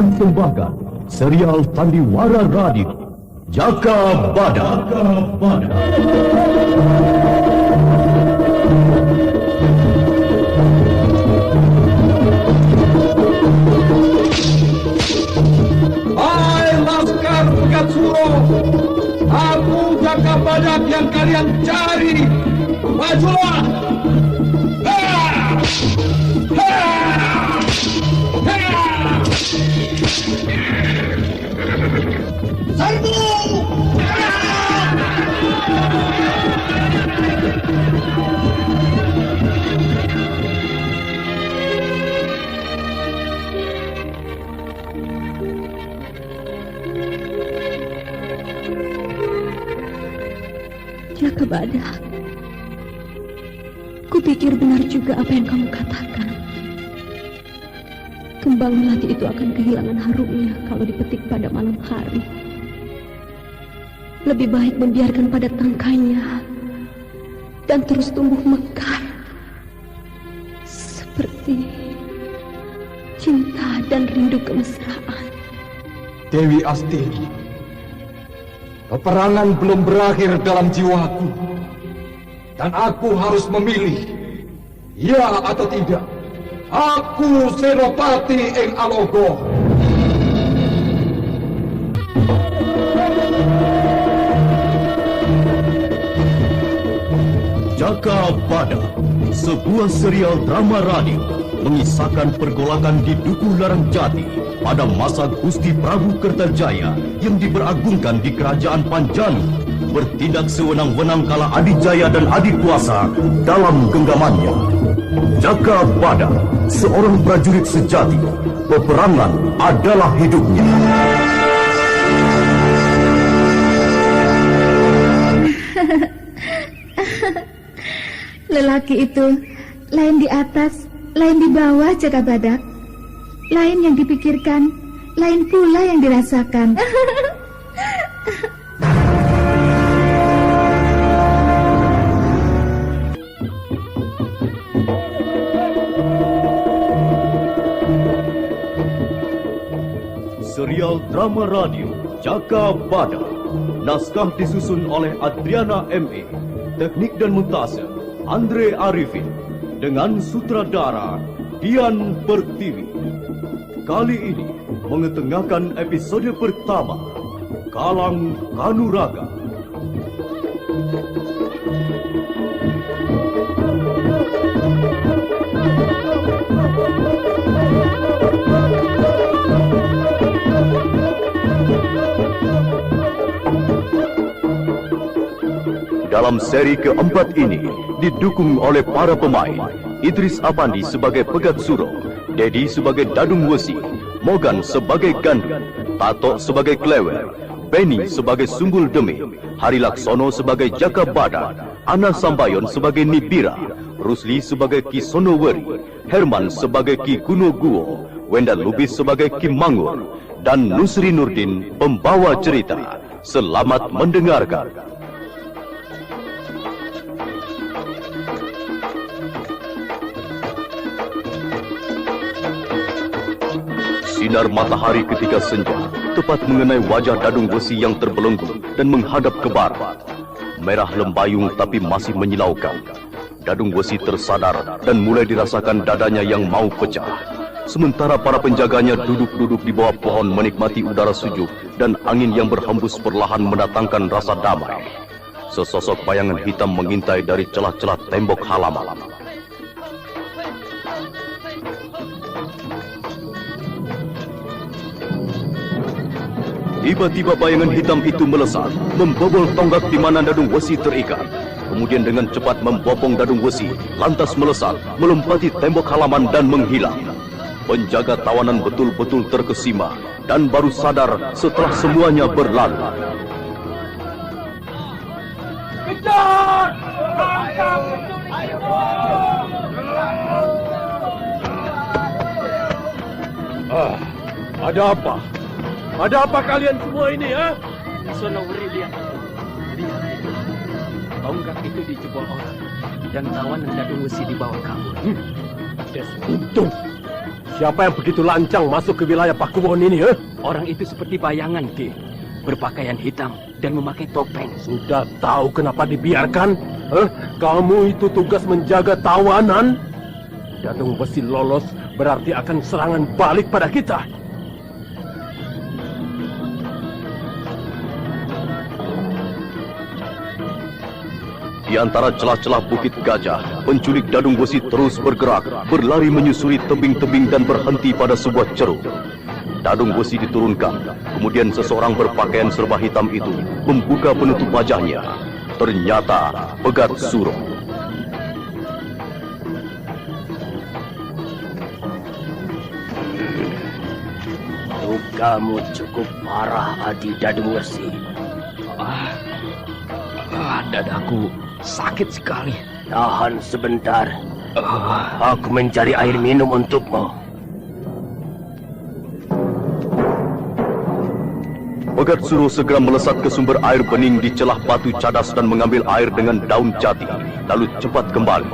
mempersembahkan serial Sandiwara Radio Jaka Badak. Hai laskar Pegat Suro, aku Jaka Badak yang kalian cari. Majulah! Serbu! Jaka Badak, kupikir benar juga apa yang kamu katakan. Kembang melati itu akan kehilangan harumnya kalau dipetik pada malam hari. Lebih baik membiarkan pada tangkainya dan terus tumbuh mekar seperti cinta dan rindu kemesraan. Dewi Astini, peperangan belum berakhir dalam jiwaku, dan aku harus memilih, ya atau tidak. Aku Senopati ing Alogo. Jaka Badak, sebuah serial drama radio mengisahkan pergolakan di Dukuh Larang Jati pada masa Gusti Prabu Kertajaya yang diperagungkan di Kerajaan Panjanu, bertindak sewenang-wenang kala Adijaya dan Adikuasa dalam genggamannya. Jaka Badak, seorang prajurit sejati, peperangan adalah hidupnya. Lelaki itu lain di atas, lain di bawah, Jaka Badak. Lain yang dipikirkan, lain pula yang dirasakan. Serial drama radio Jaka Badak, naskah disusun oleh Adriana M.E., teknik dan montase Andre Arifin, dengan sutradara Dian Pertiwi. Kali ini mengetengahkan episode pertama, Kalang Kanuraga. Dalam seri keempat ini didukung oleh para pemain Idris Apandi sebagai Pegat Suro, Dedi sebagai Dadung Wesi, Mogan sebagai Gandum, Tato sebagai Klewer, Benny sebagai Sumbul Demi, Hari Laksono sebagai Jaka Badak, Ana Sambayon sebagai Nibira, Rusli sebagai Ki Sonoweri, Herman sebagai Ki Gunoguwo, Wenda Lubis sebagai Ki Mangur, dan Nusri Nurdin pembawa cerita. Selamat mendengarkan. Sinar matahari ketika senja tepat mengenai wajah Dadung Wesi yang terbelenggu dan menghadap ke barat. Merah lembayung tapi masih menyilaukan. Dadung Wesi tersadar dan mulai dirasakan dadanya yang mau pecah. Sementara para penjaganya duduk-duduk di bawah pohon menikmati udara sejuk dan angin yang berhembus perlahan mendatangkan rasa damai. Sesosok bayangan hitam mengintai dari celah-celah tembok halaman. Tiba-tiba bayangan hitam itu melesat, membobol tonggak di mana Dadung Wesi terikat. Kemudian dengan cepat membopong Dadung Wesi, lantas melesat, melompati tembok halaman dan menghilang. Penjaga tawanan betul-betul terkesima dan baru sadar setelah semuanya berlalu. Kejar! Ada apa? Ada apa kalian semua ini, ha? Sonoweri, lihat. Lihat itu. Tonggak itu dijebol orang. Dan tawanan Dadung Wesi dibawa kabur. Des untung. Siapa yang begitu lancang masuk ke wilayah Pakuwon ini? Orang itu seperti bayangan, Ki. Berpakaian hitam dan memakai topeng. Sudah tahu kenapa dibiarkan? Kamu itu tugas menjaga tawanan. Dadung Besi lolos berarti akan serangan balik pada kita. Di antara celah-celah Bukit Gajah, penculik Dadung Besi terus bergerak, berlari menyusuri tebing-tebing dan berhenti pada sebuah ceruk. Dadung Besi diturunkan, kemudian seseorang berpakaian serba hitam itu membuka penutup wajahnya. Ternyata Pegat Suro. Lukamu cukup parah, Adi Dadung Besi. Dadaku sakit sekali. Tahan sebentar. Aku mencari air minum untukmu. Pegat Suro segera melesat ke sumber air bening di celah batu cadas dan mengambil air dengan daun jati, lalu cepat kembali.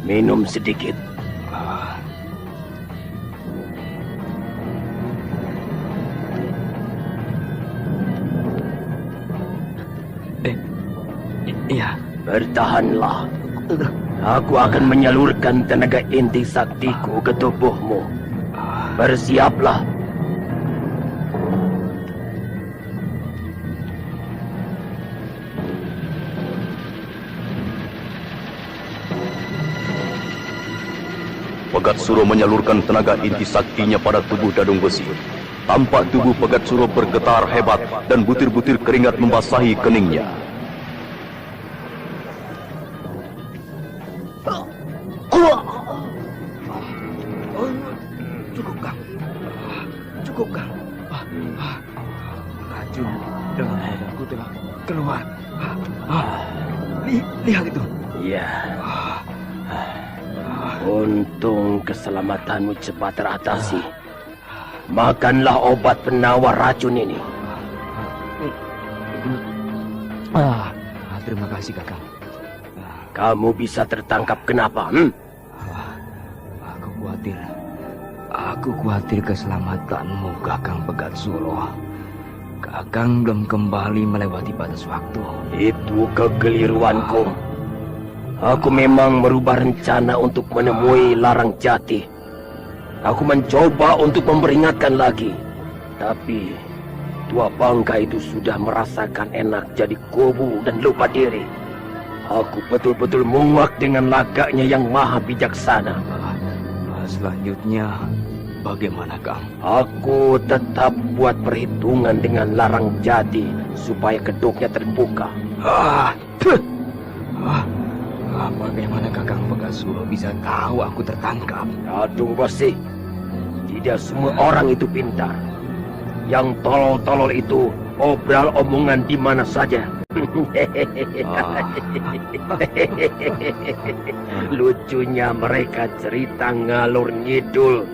Minum sedikit. Iya. Bertahanlah. Aku akan menyalurkan tenaga inti saktiku ke tubuhmu. Bersiaplah. Pegat Suro menyalurkan tenaga inti saktinya pada tubuh Dadung Besi. Tampak tubuh Pegat Suro bergetar hebat dan butir-butir keringat membasahi keningnya. Cukup, Kang. Cukup, Kang. Racun dalam badanku telah keluar. Lihat itu. Ya. Untung keselamatanmu cepat teratasi. Makanlah obat penawar racun ini. Terima kasih, Kakang. Kamu bisa tertangkap kenapa? Aku khawatir keselamatanmu, Kakang Pegat Suro. Kakang belum kembali melewati batas waktu. Itu kekeliruanku. Aku memang merubah rencana untuk menemui Larang Jati. Aku mencoba untuk memperingatkan lagi. Tapi tua bangka itu sudah merasakan enak jadi kubu dan lupa diri. Aku betul-betul muak dengan lagaknya yang maha bijaksana. Selanjutnya bagaimana, Kang? Aku tetap buat perhitungan dengan Larang Jati supaya kedoknya terbuka. Bagaimana Kakang Pegat Suro bisa tahu aku tertangkap? Dadung Besi, tidak semua orang itu pintar. Yang tolol-tolol itu obral omongan di mana saja. Lucunya mereka cerita ngalur ngidul.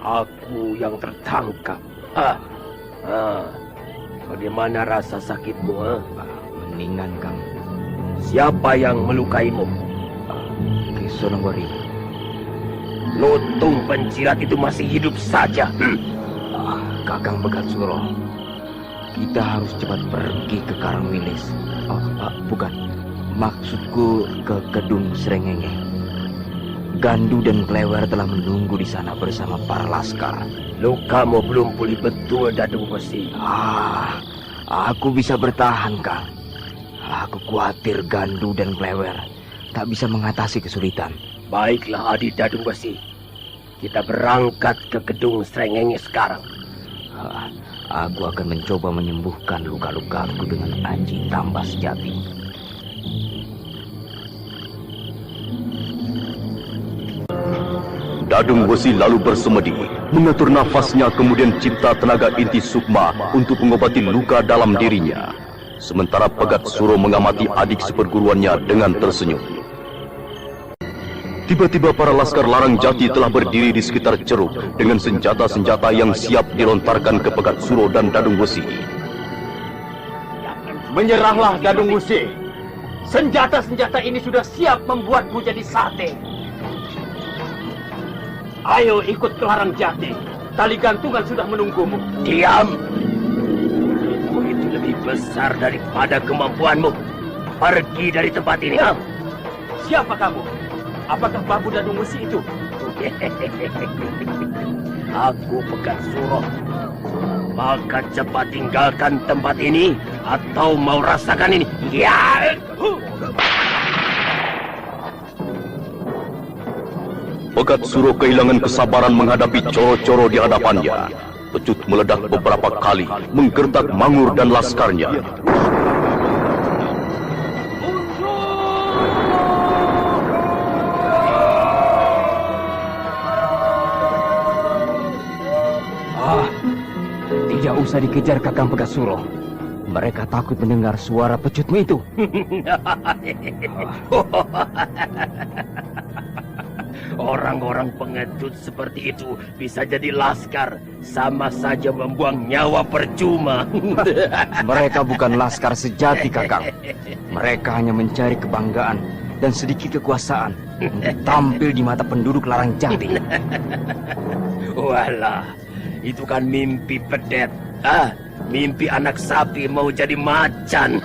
Aku yang tertangkap. Bagaimana rasa sakitmu? Mendingan, Kang. Siapa yang melukaimu? Kisonogori. Lutung pencilat itu masih hidup saja. Kakang Pegat Suro, kita harus cepat pergi ke Karangwilis. Bukan, maksudku ke Kedung Srengenge. Gandu dan Klewer telah menunggu di sana bersama para laskar. Lukamu belum pulih betul, Dadung Besi. Aku bisa bertahan, Kang. Aku khawatir Gandu dan Klewer tak bisa mengatasi kesulitan. Baiklah, Adi Dadung Besi. Kita berangkat ke Kedung Srengenge sekarang. Aku akan mencoba menyembuhkan luka-lukaku dengan Aji Tambas Jati. Dadung Besi lalu bersemedi, mengatur nafasnya, kemudian cipta tenaga inti sukma untuk mengobati luka dalam dirinya. Sementara Pegat Suro mengamati adik seperguruannya dengan tersenyum. Tiba-tiba para laskar Larang Jati telah berdiri di sekitar ceruk dengan senjata-senjata yang siap dilontarkan ke Pegat Suro dan Dadung Besi. Menyerahlah, Dadung Besi. Senjata-senjata ini sudah siap membuatmu jadi sate. Ayo ikut ke Larang Jati. Tali gantungan sudah menunggumu. Diam! Itu lebih besar daripada kemampuanmu. Pergi dari tempat ini. Siapa kamu? Apakah Bambu Dadung Besi itu? Aku Pegat Suro. Maka cepat tinggalkan tempat ini atau mau rasakan ini. Ya! Pegat Suro kehilangan kesabaran menghadapi coro-coro di hadapannya. Pecut meledak beberapa kali, menggertak Mangur dan laskarnya. Tidak usah dikejar Kakang Pegat Suro. Mereka takut mendengar suara pecutmu itu. Orang-orang pengecut seperti itu bisa jadi laskar. Sama saja membuang nyawa percuma. Mereka bukan laskar sejati, Kakang. Mereka hanya mencari kebanggaan dan sedikit kekuasaan untuk tampil di mata penduduk Larang Jati. Walah, itu kan mimpi pedet. Mimpi anak sapi mau jadi macan.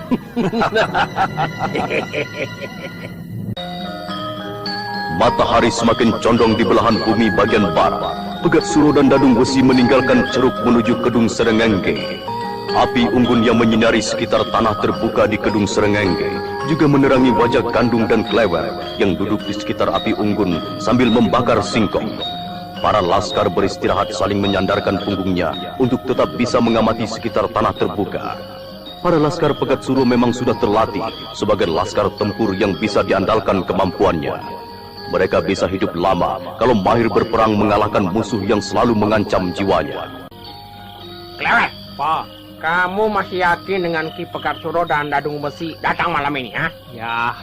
Matahari semakin condong di belahan bumi bagian barat. Pegat Suro dan Dadung Besi meninggalkan ceruk menuju Kedung Serengenge. Api unggun yang menyinari sekitar tanah terbuka di Kedung Serengenge juga menerangi wajah Gandung dan Klewer yang duduk di sekitar api unggun sambil membakar singkong. Para laskar beristirahat saling menyandarkan punggungnya untuk tetap bisa mengamati sekitar tanah terbuka. Para laskar Pegat Suro memang sudah terlatih sebagai laskar tempur yang bisa diandalkan kemampuannya. Mereka bisa hidup lama kalau mahir berperang mengalahkan musuh yang selalu mengancam jiwanya. Klewer, Pak, kamu masih yakin dengan Ki Pegat Suro dan Dadung Besi datang malam ini, ha? Ya,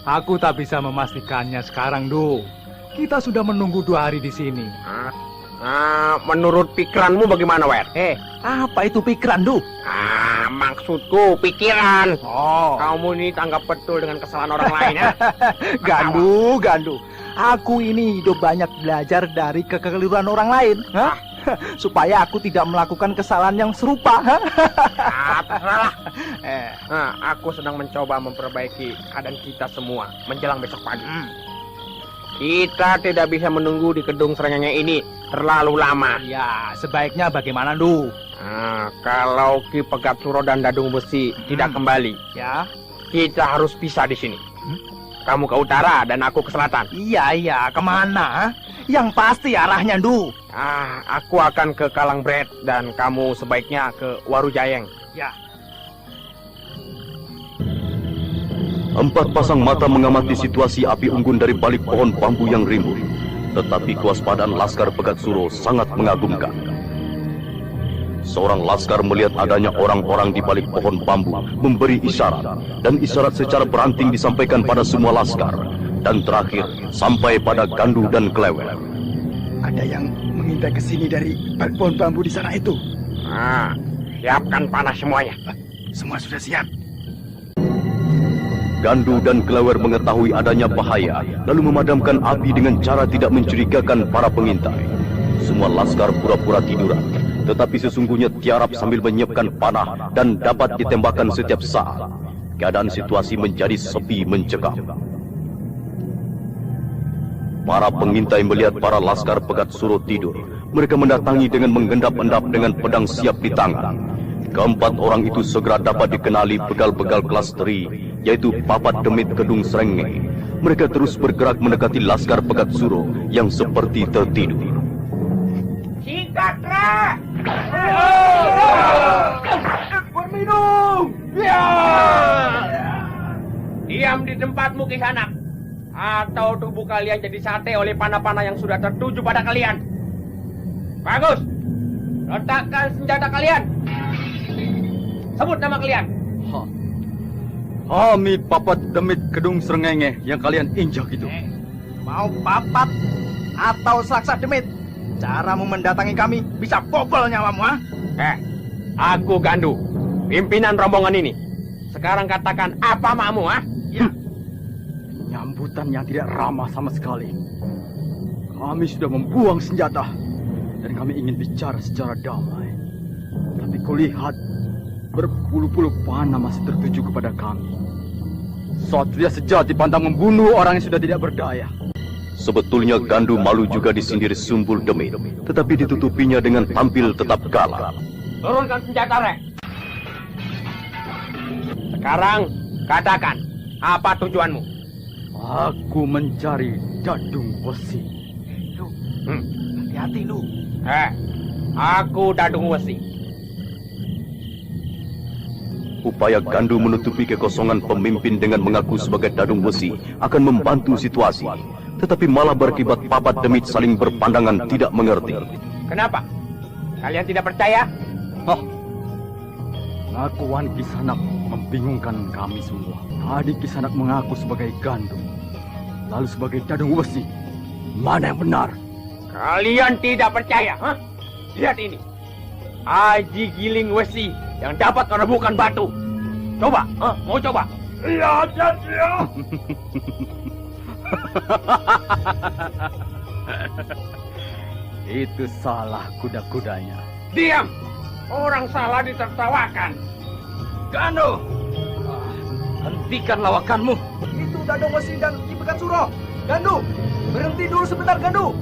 aku tak bisa memastikannya sekarang, Du. Kita sudah menunggu 2 hari di sini. Menurut pikiranmu bagaimana, Wer? Apa itu pikiran, Du? Maksudku pikiran. Oh. Kamu ini tanggap betul dengan kesalahan orang lain, ya? Gandu. Aku ini hidup banyak belajar dari kekeliruan orang lain. Supaya aku tidak melakukan kesalahan yang serupa. Terserah. Aku sedang mencoba memperbaiki keadaan kita semua menjelang besok pagi. Kita tidak bisa menunggu di Kedung Serengenge ini terlalu lama. Ya, sebaiknya bagaimana, Du? Kalau Ki Pegat Suro dan Dadung Besi tidak kembali, ya, kita harus pisah di sini. Kamu ke utara dan aku ke selatan. Iya, kemana? Yang pasti arahnya, Du. Aku akan ke Kalangbret dan kamu sebaiknya ke Warujayeng. Ya. 4 pasang mata mengamati situasi api unggun dari balik pohon bambu yang rimbun. Tetapi kewaspadaan laskar Pegat Suro sangat mengagumkan. Seorang laskar melihat adanya orang-orang di balik pohon bambu memberi isyarat, dan isyarat secara beranting disampaikan pada semua laskar, dan terakhir sampai pada Gandu dan Klewer. Ada yang mengintai ke sini dari balik pohon bambu di sana itu. Siapkan panah semuanya. Semua sudah siap. Gandu dan Klewer mengetahui adanya bahaya, lalu memadamkan api dengan cara tidak mencurigakan para pengintai. Semua laskar pura-pura tiduran, tetapi sesungguhnya tiarap sambil menyiapkan panah dan dapat ditembakkan setiap saat. Keadaan situasi menjadi sepi mencekam. Para pengintai melihat para laskar Pegat Suro tidur. Mereka mendatangi dengan menggendap-endap dengan pedang siap di tangan. Keempat orang itu segera dapat dikenali begal-begal kelas teri, yaitu Papat Demit Kedung Serengenge. Mereka terus bergerak mendekati laskar Pegat Suro yang seperti tertidur. Singkatlah! Berminum! Diam di tempatmu, Kisanak. Atau tubuh kalian jadi sate oleh panah-panah yang sudah tertuju pada kalian. Bagus! Letakkan senjata kalian. Sebut nama kalian. Kami Papat Demit Kedung Serengenge yang kalian injak itu. Mau Papat atau Saksa Demit? Caramu mendatangi kami bisa bobol nyawamu, ha? Aku Gandu, pimpinan rombongan ini. Sekarang katakan apa makmu, ha? Penyambutan yang tidak ramah sama sekali. Kami sudah membuang senjata dan kami ingin bicara secara damai. Tapi kulihat berpuluh-puluh panah masih tertuju kepada kami. Satria sejati pantang membunuh orang yang sudah tidak berdaya. Sebetulnya Gandu malu juga disindir Sumbul Demit, tetapi ditutupinya dengan tampil tetap galak. Turunkan senjata, Rek. Sekarang katakan, apa tujuanmu? Aku mencari Dadung Wesi. Hati-hati lu. Aku Dadung Wesi. Upaya Gandu menutupi kekosongan pemimpin dengan mengaku sebagai Dadung Wesi akan membantu situasi. Tetapi malah berakibat Papat Demit saling berpandangan tidak mengerti. Kenapa? Kalian tidak percaya? Pengakuan Kisanak membingungkan kami semua. Tadi Kisanak mengaku sebagai Gandu, lalu sebagai Dadung Wesi. Mana yang benar? Kalian tidak percaya, ha? Lihat ini. Aji Giling Wesi yang dapat menemukan batu. Coba, mau coba? Lihat dia. Itu salah kuda-kudanya. Diam! Orang salah ditertawakan. Gandu! Hentikan lawakanmu. Itu Dadung Wesi dan Ki Pegat Suro. Gandu, berhenti dulu sebentar, Gandu.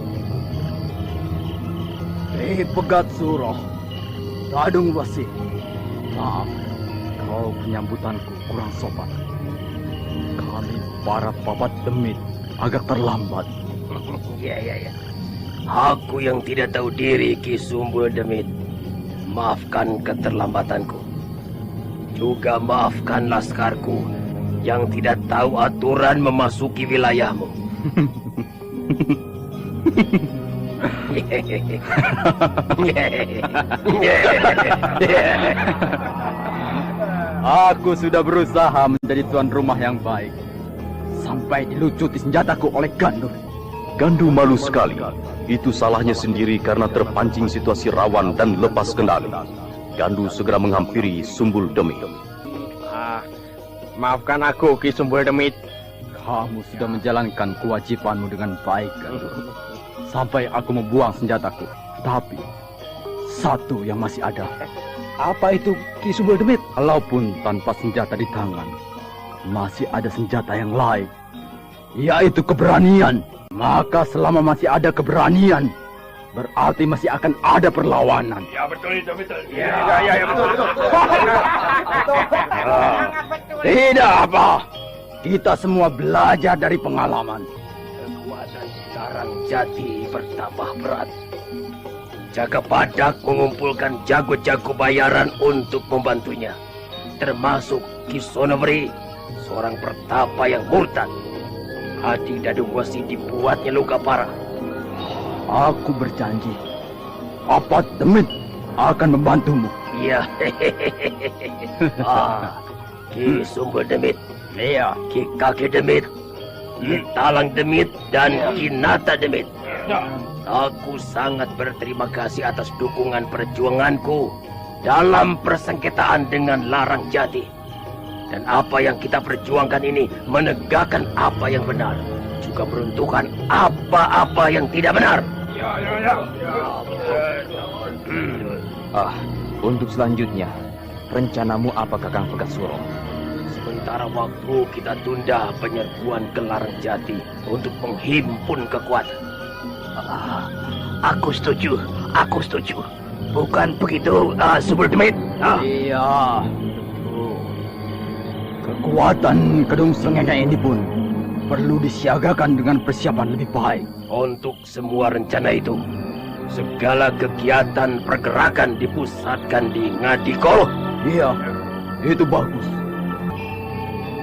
Ki Pegat Suro, Dadung Wesi. Maaf, kalau penyambutanku kurang sopan. Kami para Papat Demit agak terlambat. Ya. Aku yang tidak tahu diri, Ki Sumbul Demit. Maafkan keterlambatanku. Juga maafkan laskarku yang tidak tahu aturan memasuki wilayahmu. Aku sudah berusaha menjadi tuan rumah yang baik. Sampai dilucuti senjataku oleh Gandu. Gandu malu sekali. Itu salahnya sendiri karena terpancing situasi rawan dan lepas kendali. Gandu segera menghampiri Sumbul Demit. Maafkan aku, Ki Sumbul Demit. Kamu sudah menjalankan kewajibanmu dengan baik, Gandu. Sampai aku membuang senjataku. Tapi satu yang masih ada. Apa itu, Ki Sumbul Demit? Walaupun tanpa senjata di tangan, masih ada senjata yang lain, yaitu keberanian. Maka selama masih ada keberanian, berarti masih akan ada perlawanan. Ya betul itu betul. Ya betul. Tidak apa. Kita semua belajar dari pengalaman. Kekuatan Larang Jati bertambah berat. Jaga Badak mengumpulkan jago-jago bayaran untuk membantunya, termasuk Ki Sonobri, seorang pertapa yang murtad. Hati Dadung Wesi dibuatnya luka parah. Aku berjanji, Papat Demit akan membantumu. Iya. Ki Sumbul Demit, Iya. Ki Kaki Demit, Ki Talang Demit, dan Ki Nata Demit. Aku sangat berterima kasih atas dukungan perjuanganku dalam persengketaan dengan Larang Jati. Dan apa yang kita perjuangkan ini menegakkan apa yang benar, juga meruntuhkan apa-apa yang tidak benar. Untuk selanjutnya, rencanamu apa, Kakang Pegat Suro? Sementara waktu kita tunda penyerbuan ke Larang Jati untuk menghimpun kekuatan. Aku setuju. Bukan begitu, Sumbul Demit? Iya. Kekuatan Kedung Srengenge ini pun perlu disiagakan dengan persiapan lebih baik. Untuk semua rencana itu, segala kegiatan pergerakan dipusatkan di Ngadikolo. Iya, itu bagus.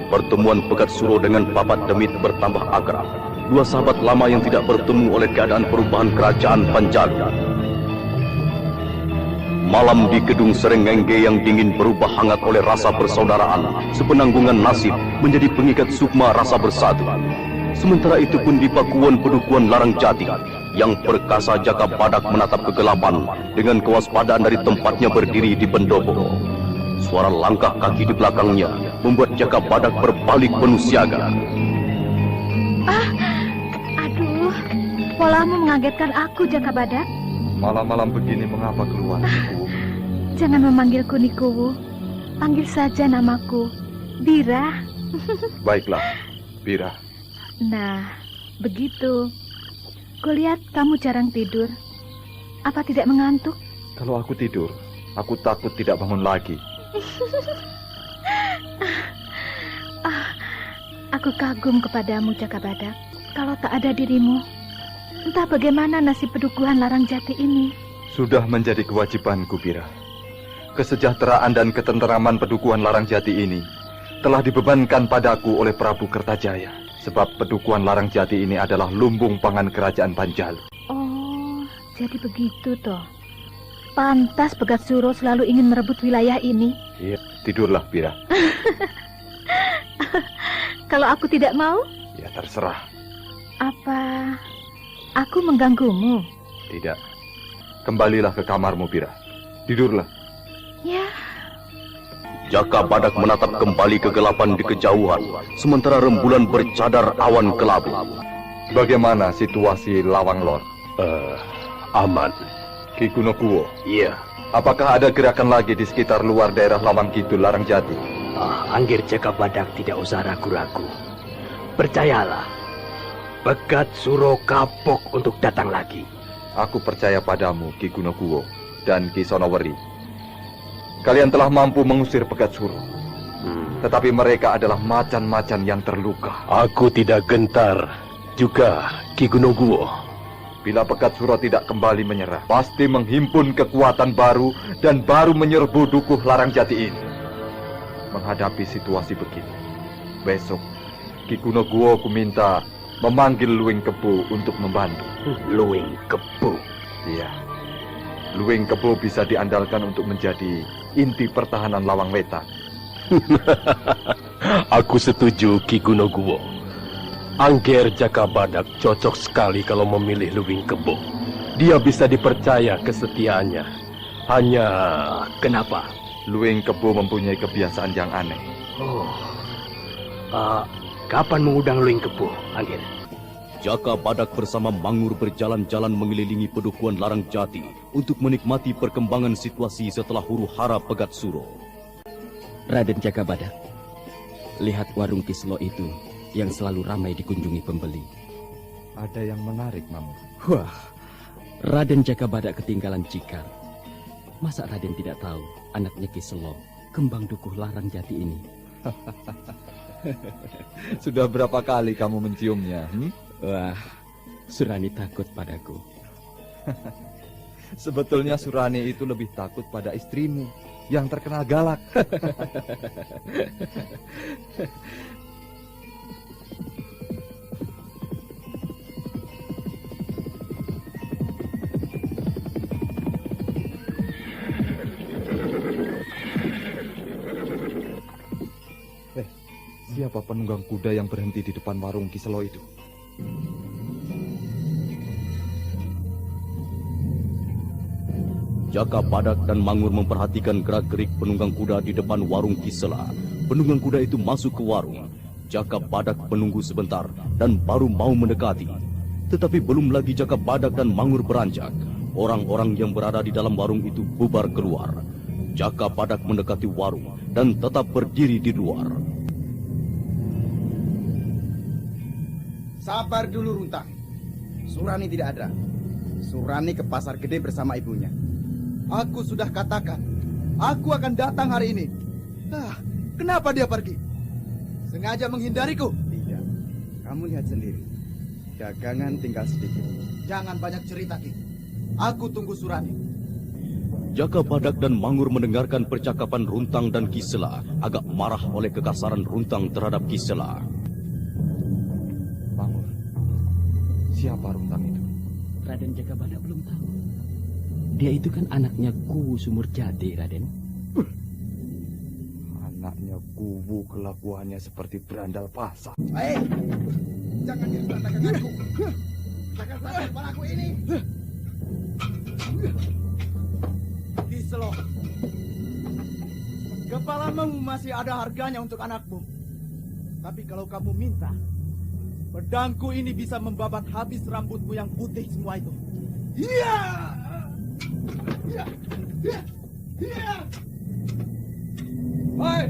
Pertemuan Pegat Suro dengan Papat Demit bertambah akrab. Dua sahabat lama yang tidak bertemu oleh keadaan perubahan kerajaan Panjalu. Malam di Kedung Srengenge yang dingin berubah hangat oleh rasa persaudaraan. Sepenanggungan nasib menjadi pengikat sukma rasa bersatu. Sementara itu pun di Pakuan Pedukuhan Larang Jati, yang perkasa Jaka Badak menatap kegelapan dengan kewaspadaan dari tempatnya berdiri di pendopo. Suara langkah kaki di belakangnya membuat Jaka Badak berbalik penuh siaga. Polamu mengagetkan aku, Jaka Badak. Malam-malam begini mengapa keluar, Nikuwu? Jangan memanggilku Nikuwu. Panggil saja namaku, Bira. Baiklah, Bira. Nah, begitu. Kulihat kamu jarang tidur. Apa tidak mengantuk? Kalau aku tidur, aku takut tidak bangun lagi. Aku kagum kepadamu, Jaka Badak. Kalau tak ada dirimu, entah bagaimana nasib pedukuhan Larang Jati ini. Sudah menjadi kewajibanku, Bira. Kesejahteraan dan ketenteraman pedukuhan Larang Jati ini telah dibebankan padaku oleh Prabu Kertajaya. Sebab pedukuhan Larang Jati ini adalah lumbung pangan kerajaan Panjalu. Oh, jadi begitu toh. Pantas Pegat Suro selalu ingin merebut wilayah ini. Iya, tidurlah, Bira. Kalau aku tidak mau? Ya, terserah. Apa aku mengganggumu? Tidak. Kembalilah ke kamarmu, Bira. Tidurlah. Ya. Jaka Badak menatap kembali kegelapan di kejauhan, sementara rembulan bercadar awan kelabu. Bagaimana situasi Lawang Lor? Aman. Ki Kunokuwo. Iya. Apakah ada gerakan lagi di sekitar luar daerah Lawang Kidul Larang Jati? Anggir Jaka Badak tidak usah ragu-ragu. Percayalah, Pegat Suro kapok untuk datang lagi. Aku percaya padamu, Ki Kunokuwo dan Ki Sonoweri. Kalian telah mampu mengusir Pegat Suro. Tetapi mereka adalah macan-macan yang terluka. Aku tidak gentar juga, Ki Gunungguwo. Bila Pegat Suro tidak kembali menyerah, pasti menghimpun kekuatan baru dan baru menyerbu dukuh Larang Jati ini. Menghadapi situasi begini, besok Ki Gunungguwo kuminta memanggil Luwing Kebo untuk membantu. Luwing Kebo? Iya. Luwing Kebo bisa diandalkan untuk menjadi inti pertahanan Lawang Wetan. Aku setuju, Ki Gunungguwo. Angger Jaka Badak cocok sekali kalau memilih Luwing Kebo. Dia bisa dipercaya kesetiaannya. Hanya kenapa? Luwing Kebo mempunyai kebiasaan yang aneh. Kapan mengundang Luwing Kebo, Angger? Jaka Badak bersama Mangur berjalan-jalan mengelilingi pedukuhan Larang Jati untuk menikmati perkembangan situasi setelah huru-hara Pegat Suro. Raden Jaka Badak, lihat warung Kislo itu yang selalu ramai dikunjungi pembeli. Ada yang menarik, Mangur. Wah, Raden Jaka Badak ketinggalan cikar. Masa Raden tidak tahu anaknya Kislo, kembang dukuh Larang Jati ini? Sudah berapa kali kamu menciumnya? Wah, Surani takut padaku. Sebetulnya Surani itu lebih takut pada istrimu yang terkenal galak. Siapa penunggang kuda yang berhenti di depan warung Kiselo itu? Jaka Badak dan Mangur memperhatikan gerak-gerik penunggang kuda di depan warung Kisela. Penunggang kuda itu masuk ke warung. Jaka Badak menunggu sebentar dan baru mau mendekati. Tetapi belum lagi Jaka Badak dan Mangur beranjak, orang-orang yang berada di dalam warung itu bubar keluar. Jaka Badak mendekati warung dan tetap berdiri di luar. Sabar dulu, Runtang. Surani tidak ada. Surani ke pasar gede bersama ibunya. Aku sudah katakan, aku akan datang hari ini. Kenapa dia pergi? Sengaja menghindariku? Tidak. Kamu lihat sendiri. Dagangan tinggal sedikit. Jangan banyak cerita, Ki. Aku tunggu Surani. Jaka Badak dan Mangur mendengarkan percakapan Runtang dan Kisela, agak marah oleh kekasaran Runtang terhadap Kisela. Mangur, siapa Runtang itu? Raden Jaka Badak belum tahu. Dia itu kan anaknya Kuwu Sumur Jati, Raden. Anaknya Kuwu, kelakuannya seperti berandal pasar. Jangan nyentuh daganganku. Dagangan kepalaku ini. Kiselo, kepalamu masih ada harganya untuk anakmu. Tapi kalau kamu minta, Pedangku ini bisa membabat habis rambutmu yang putih semua itu. Iya! Iya! Iya! Iya! Hai,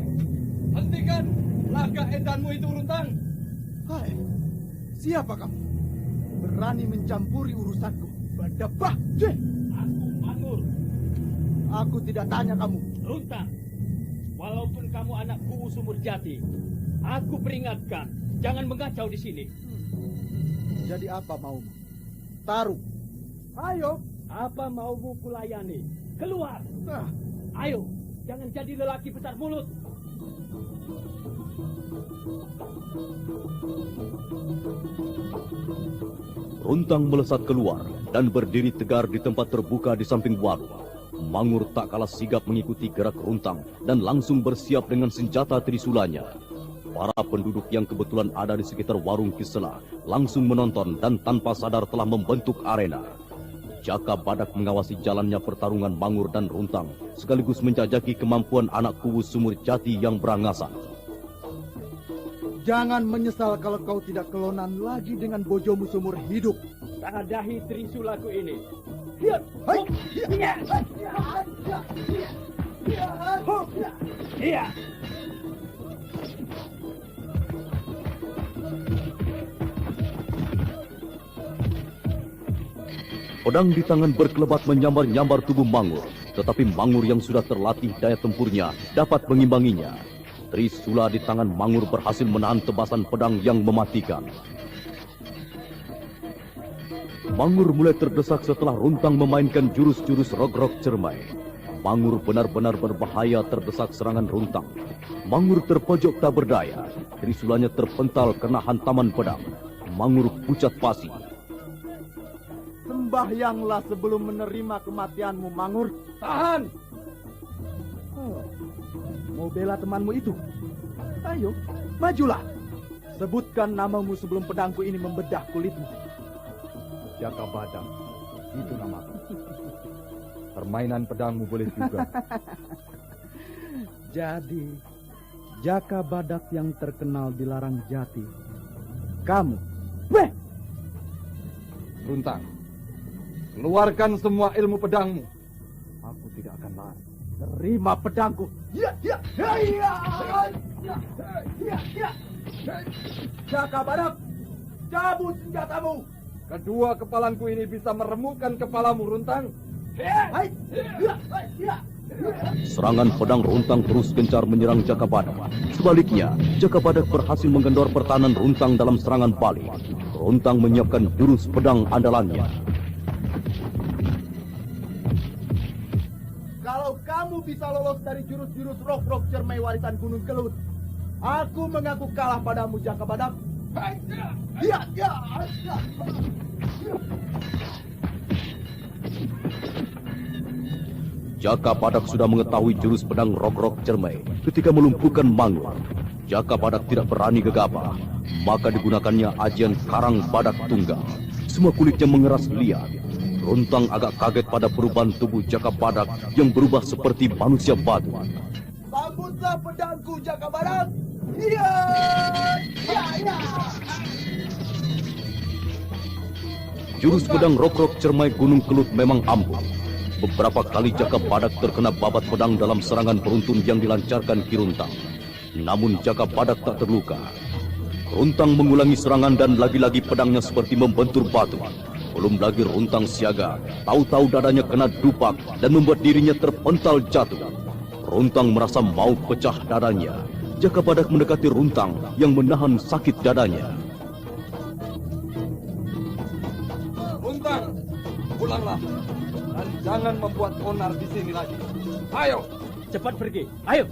hentikan laga edanmu itu, Runtang. Hai, siapa kamu? Berani mencampuri urusanku? Badabah! Aku Mangur. Aku tidak tanya kamu. Runtang, walaupun kamu anak Kuwu Sumur Jati, aku peringatkan, jangan mengacau di sini. Jadi apa maumu? Taruh. Ayo. Apa maumu kulayani? Keluar. Nah. Ayo, jangan jadi lelaki besar mulut. Runtang melesat keluar dan berdiri tegar di tempat terbuka di samping warung. Mangur tak kalah sigap mengikuti gerak Runtang dan langsung bersiap dengan senjata trisulanya. Para penduduk yang kebetulan ada di sekitar warung Kisela langsung menonton dan tanpa sadar telah membentuk arena. Jaka Badak mengawasi jalannya pertarungan Mangur dan Runtang, sekaligus menjajaki kemampuan anak Kuwu Sumur Jati yang berangasan. Jangan menyesal kalau kau tidak kelonan lagi dengan bojomu seumur hidup. Hadahi trisulaku ini. Iya. Pedang di tangan berkelebat menyambar-nyambar tubuh Mangur, tetapi Mangur yang sudah terlatih daya tempurnya dapat mengimbanginya. Trisula di tangan Mangur berhasil menahan tebasan pedang yang mematikan. Mangur mulai terdesak setelah Runtang memainkan jurus-jurus rog-rog cermai. Mangur benar-benar berbahaya terdesak serangan Runtang. Mangur terpojok tak berdaya. Trisulanya terpental kena hantaman pedang. Mangur pucat pasi. Sembahyanglah sebelum menerima kematianmu, Mangur. Tahan! Oh, mau bela temanmu itu? Ayo, majulah. Sebutkan namamu sebelum pedangku ini membedah kulitmu. Jaka Badak, itu namaku. Permainan pedangmu boleh juga. Jadi, Jaka Badak yang terkenal di Larang Jati. Kamu. Weh! Runtang, keluarkan semua ilmu pedangmu. Aku tidak akan lari. Terima pedangku. Jaka Badak, cabut senjatamu. Kedua kepalanku ini bisa meremukkan kepalamu, Runtang. Serangan pedang Runtang terus gencar menyerang Jaka Badak. Sebaliknya, Jaka Badak berhasil mengendor pertahanan Runtang dalam serangan balik. Runtang menyiapkan jurus pedang andalannya. Kalau kamu bisa lolos dari jurus-jurus rog-rog cermai warisan Gunung Kelut, aku mengaku kalah padamu, Jaka Badak. Jaka Badak sudah mengetahui jurus pedang rog-rog cermai ketika melumpuhkan Mangur. Jaka Badak tidak berani gegabah, maka digunakannya ajian Karang Badak Tunggal. Semua kulitnya mengeras liat. Runtang agak kaget pada perubahan tubuh Jaka Badak yang berubah seperti manusia batu. Sambutlah pedangku, Jaka Badak. Iya. Jurus pedang rog-rog cermai Gunung Kelut memang ampuh. Beberapa kali Jaka Badak terkena babat pedang dalam serangan beruntun yang dilancarkan Ki Runtang. Namun Jaka Badak tak terluka. Runtang mengulangi serangan dan lagi-lagi pedangnya seperti membentur batu. Belum lagi Runtang siaga, tahu-tahu dadanya kena dupak dan membuat dirinya terpental jatuh. Runtang merasa mau pecah dadanya. Jaka Badak mendekati Runtang yang menahan sakit dadanya. Runtang, pulanglah. Dan jangan membuat onar di sini lagi. Ayo, cepat pergi. Ayo.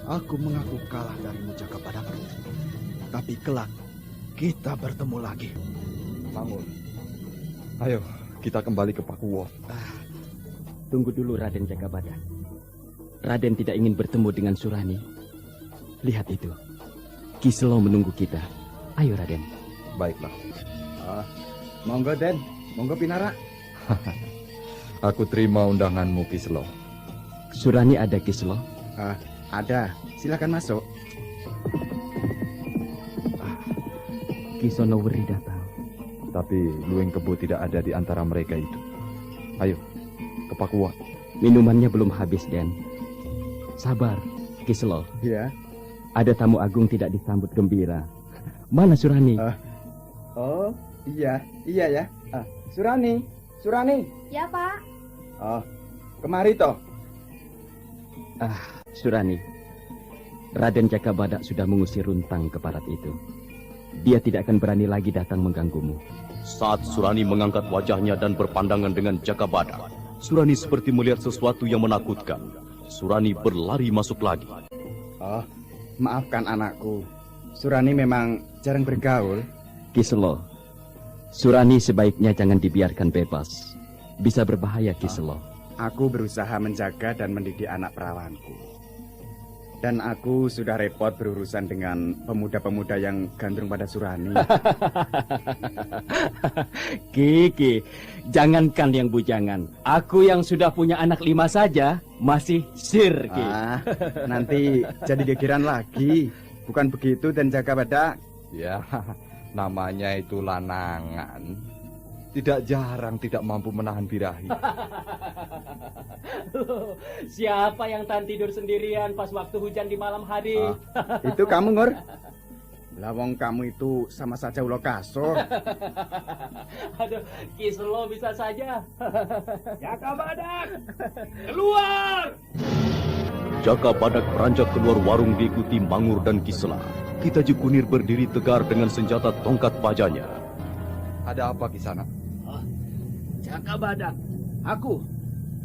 Aku mengaku kalah darimu, Jaka Badak. Tapi kelak kita bertemu lagi. Mangur, ayo kita kembali ke Pakuwo. Tunggu dulu, Raden Jaka Badak. Raden tidak ingin bertemu dengan Surani. Lihat itu, Ki Selo menunggu kita. Ayo, Raden. Baiklah. Monggo, Den. Monggo, Pinara. Aku terima undanganmu, Ki Selo. Surani ada, Ki Selo? Ada. Silakan masuk. Ki Sonoweri datang. Tapi Luwing Kebo tidak ada di antara mereka itu. Ayo, ke Pakuwon. Minumannya belum habis, Den. Sabar, Ki Selo. Ya. Ada tamu agung tidak disambut gembira. Mana Surani? Oh, iya ya. Surani. Ya, Pak. Oh, kemari toh. Surani. Raden Jakabadak sudah mengusir Runtang ke barat itu. Dia tidak akan berani lagi datang mengganggumu. Saat Surani mengangkat wajahnya dan berpandangan dengan Jakabadak, Surani seperti melihat sesuatu yang menakutkan. Surani berlari masuk lagi. Oh, maafkan anakku. Surani memang jarang bergaul. Ki Selo, Surani sebaiknya jangan dibiarkan bebas. Bisa berbahaya, Ki Selo. Aku berusaha menjaga dan mendidik anak perawanku. Dan aku sudah repot berurusan dengan pemuda-pemuda yang gandrung pada Surani. Ki, jangankan yang bujangan. Aku yang sudah punya anak 5 saja masih sir, Ki. Nanti jadi gegeran lagi. Bukan begitu, Dan Jakabadak? Ya, namanya itu lanangan. Tidak jarang tidak mampu menahan birahi. Siapa yang tahan tidur sendirian pas waktu hujan di malam hari? Itu kamu, Ngur. Lawong kamu itu sama saja ulo kasur. Aduh, Ki Selo bisa saja. Jakabadak, keluar! Jakabadak beranjak keluar warung diikuti Mangur dan Kisela. Ki Taji Kunir berdiri tegar dengan senjata tongkat bajanya. Ada apa di sana? Jakabadak, aku,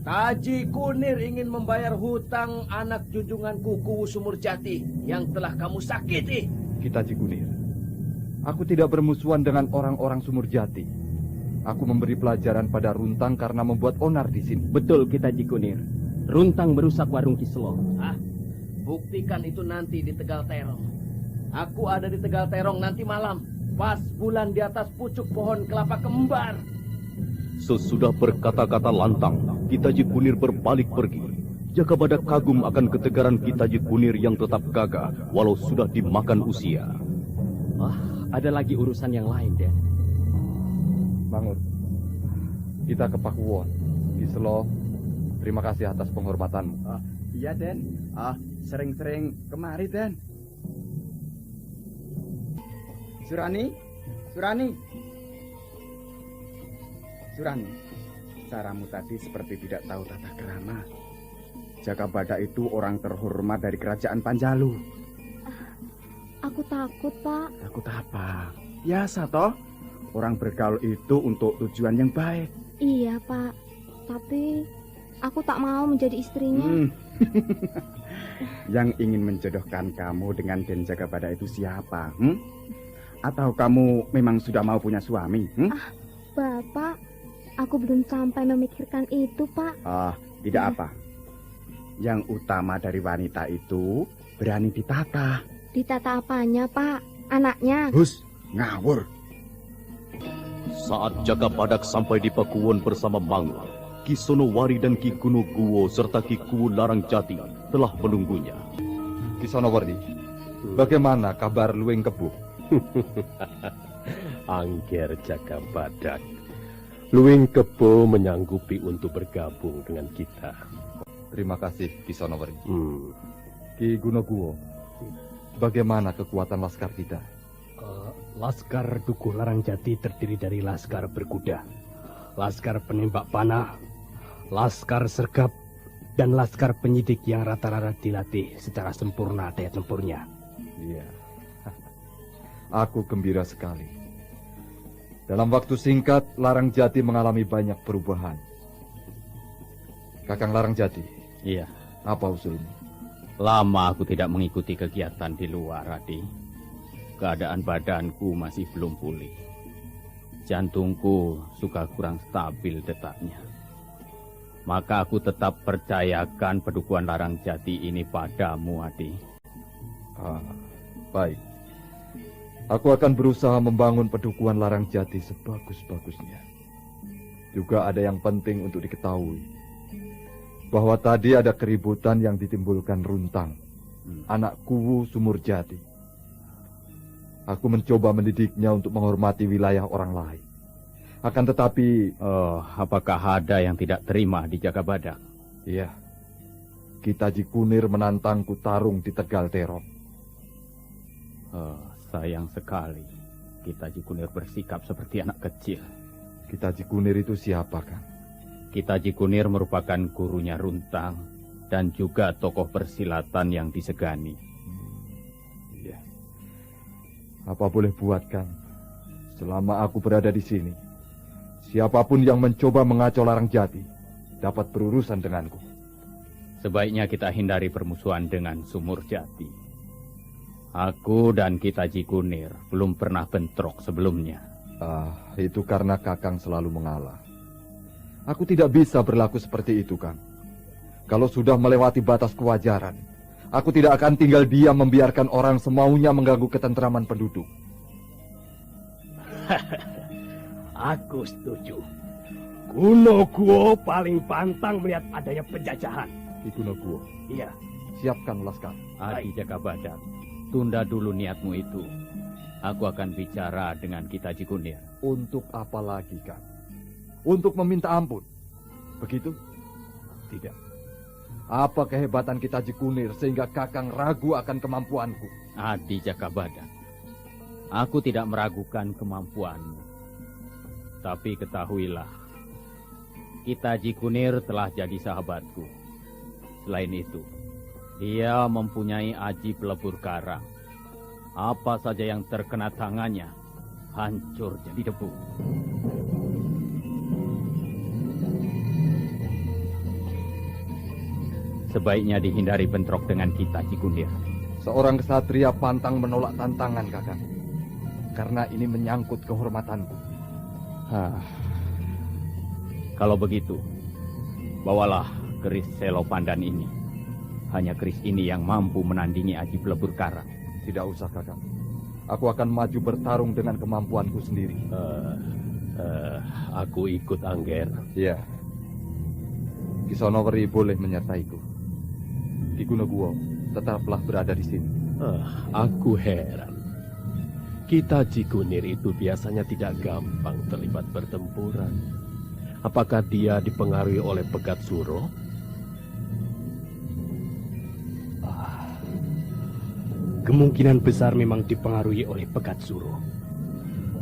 Taji Kunir ingin membayar hutang anak junjunganku Kuwu Sumurjati yang telah kamu sakiti. Kita Taji Kunir, aku tidak bermusuhan dengan orang-orang Sumurjati. Aku memberi pelajaran pada Runtang karena membuat onar di sini. Betul, Ki Taji Kunir. Runtang merusak warung Ki Selo. Buktikan itu nanti di Tegal Terong. Aku ada di Tegal Terong nanti malam, pas bulan di atas pucuk pohon kelapa kembar. Sesudah berkata-kata lantang, Ki Taji Kunir berbalik pergi. Jakabadak kagum akan ketegaran Ki Taji Kunir yang tetap gagah walau sudah dimakan usia. Ada lagi urusan yang lain, Den. Mangur, kita ke Pakuwon. Ki Selo, terima kasih atas penghormatanmu. Iya, Den. Sering-sering kemari, Den. Surani, caramu tadi seperti tidak tahu tata krama. Jakabadak itu orang terhormat dari kerajaan Panjalu. Aku takut, Pak. Takut apa? Biasa toh. Orang bergaul itu untuk tujuan yang baik. Iya, Pak. Tapi aku tak mau menjadi istrinya. Yang ingin menjodohkan kamu dengan Den Jakabadak itu siapa? Atau kamu memang sudah mau punya suami? Bapak, aku belum sampai memikirkan itu, Pak. Tidak apa. Yang utama dari wanita itu berani ditata. Ditata apanya, Pak? Anaknya? Hus, ngawur. Saat Jakabadak sampai di Pakuwon bersama Mangur, Ki Sonowari dan Ki Gunoguwo serta Ki Kuwu Larang Jati telah menunggunya. Ki Sonowari, bagaimana kabar Luwing Kebo? Angger Jakabadak, Luwing Kebo menyanggupi untuk bergabung dengan kita. Terima kasih, Ki Sonowari. Ki Gunoguwo, bagaimana kekuatan laskar kita? Laskar Dukuh Larang Jati terdiri dari laskar berkuda, laskar penembak panah, laskar sergap, dan laskar penyidik yang rata-rata dilatih secara sempurna daya tempurnya. Iya, aku gembira sekali. Dalam waktu singkat, Larang Jati mengalami banyak perubahan. Kakang Larang Jati. Iya. Apa usulmu? Lama aku tidak mengikuti kegiatan di luar, Adi. Keadaan badanku masih belum pulih. Jantungku suka kurang stabil detaknya. Maka aku tetap percayakan pedukuhan Larang Jati ini padamu, Adi. Baik. Aku akan berusaha membangun pedukuhan Larang Jati sebagus-bagusnya. Juga ada yang penting untuk diketahui. Bahwa tadi ada keributan yang ditimbulkan Runtang, anak Kuwu Sumurjati. Aku mencoba mendidiknya untuk menghormati wilayah orang lain. Akan tetapi... apakah ada yang tidak terima di Jagabadak? Iya. Kitaji Kunir menantangku tarung di Tegal Terong. Sayang sekali. Kitaji Kunir bersikap seperti anak kecil. Kitaji Kunir itu siapa, Kang? Kitaji Kunir merupakan gurunya Runtang dan juga tokoh persilatan yang disegani. Iya. Apa boleh buat, Kang? Selama aku berada di sini, siapapun yang mencoba mengacau Larangjati dapat berurusan denganku. Sebaiknya kita hindari permusuhan dengan Sumurjati. Aku dan Kitaji Kunir belum pernah bentrok sebelumnya. Itu karena Kakang selalu mengalah. Aku tidak bisa berlaku seperti itu, Kang. Kalau sudah melewati batas kewajaran, aku tidak akan tinggal diam membiarkan orang semaunya mengganggu ketentraman penduduk. Aku setuju. Gunoguwo paling pantang melihat adanya penjajahan. Di Gunoguwo? Iya. Siapkan laskar. Adi Jagabadak, tunda dulu niatmu itu. Aku akan bicara dengan Kitaji Kunir. Untuk apa lagi, Kang? Untuk meminta ampun? Begitu? Tidak. Apa kehebatan Kitaji Kunir sehingga Kakang ragu akan kemampuanku? Adi Jagabadak, aku tidak meragukan kemampuanmu. Tapi ketahuilah, Kitaji Kunir telah jadi sahabatku. Selain itu, dia mempunyai aji pelebur karang. Apa saja yang terkena tangannya, hancur jadi debu. Sebaiknya dihindari bentrok dengan Kitaji Kunir. Seorang ksatria pantang menolak tantangan, Kakang. Karena ini menyangkut kehormatanku. Kalau begitu, bawalah keris Selopandan ini. Hanya keris ini yang mampu menandingi aji pelebur karang. Tidak usah, Kakang. Aku akan maju bertarung dengan kemampuanku sendiri. Aku ikut, Angger. Iya. Ki Sonoweri boleh menyertaiku. Ki Gunoguwo tetaplah berada di sini. Aku heran. Kitaji Kunir itu biasanya tidak gampang terlibat pertempuran. Apakah dia dipengaruhi oleh Pegat Suro? Kemungkinan besar memang dipengaruhi oleh Pegat Suro.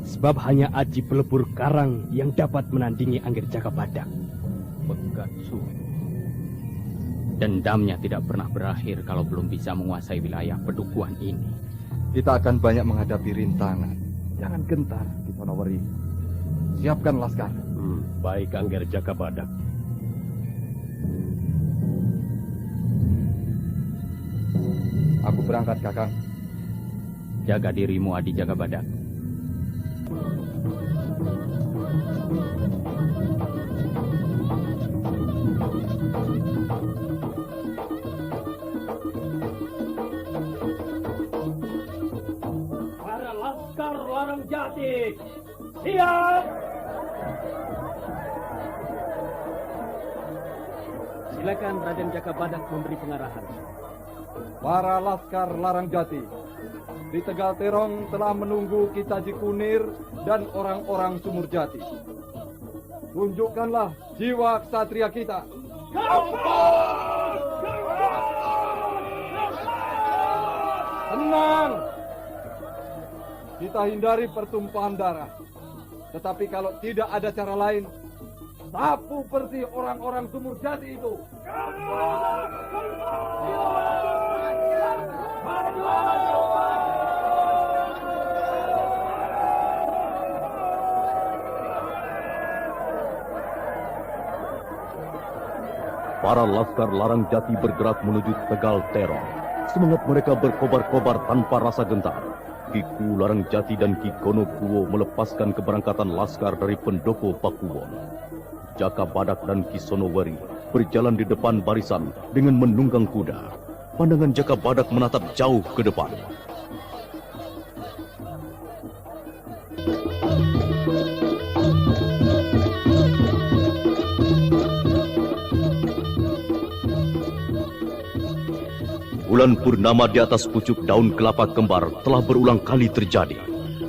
Sebab hanya aji pelebur karang yang dapat menandingi Angger Jagabadak. Pegat Suro. Dendamnya tidak pernah berakhir kalau belum bisa menguasai wilayah pedukuhan ini. Kita akan banyak menghadapi rintangan. Jangan gentar, Ki Sonoweri. Siapkan laskar. Baik, Angger Jagabadak. Aku berangkat, Kakang. Jaga dirimu, Adi Jagabadak. Para laskar Larangjati, siap! Silakan Raden Jagabadak memberi pengarahan. Para laskar Larangjati, di Tegal Terong telah menunggu Kitaji Kunir dan orang-orang Sumurjati. Tunjukkanlah jiwa ksatria kita. Tenang. Kita hindari pertumpahan darah. Tetapi kalau tidak ada cara lain, sapu bersih orang-orang Sumurjati itu. Para laskar Larangjati bergerak menuju Tegal Terong. Semangat mereka berkobar-kobar tanpa rasa gentar. Kiku Larangjati dan Ki Gonoguwo melepaskan keberangkatan laskar dari pendopo Pakuwon. Jagabadak dan Ki Sonoweri berjalan di depan barisan dengan menunggang kuda. Pandangan Jagabadak menatap jauh ke depan. Bulan purnama di atas pucuk daun kelapa kembar telah berulang kali terjadi.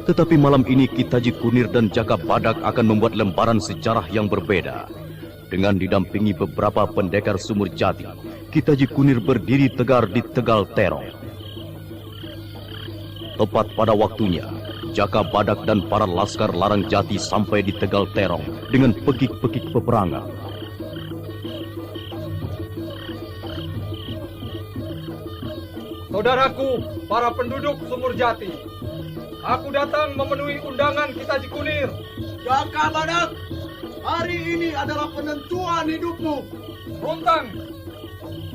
Tetapi malam ini Ki Taji Kunir dan Jaka Badak akan membuat lembaran sejarah yang berbeda. Dengan didampingi beberapa pendekar Sumur Jati, Ki Taji Kunir berdiri tegar di Tegal Terong. Tepat pada waktunya, Jaka Badak dan para laskar Larang Jati sampai di Tegal Terong dengan pekik-pekik peperangan. Saudaraku, para penduduk Sumur Jati, aku datang memenuhi undangan Ki Taji Kunir. Jaka Badak, hari ini adalah penentuan hidupmu. Runtang,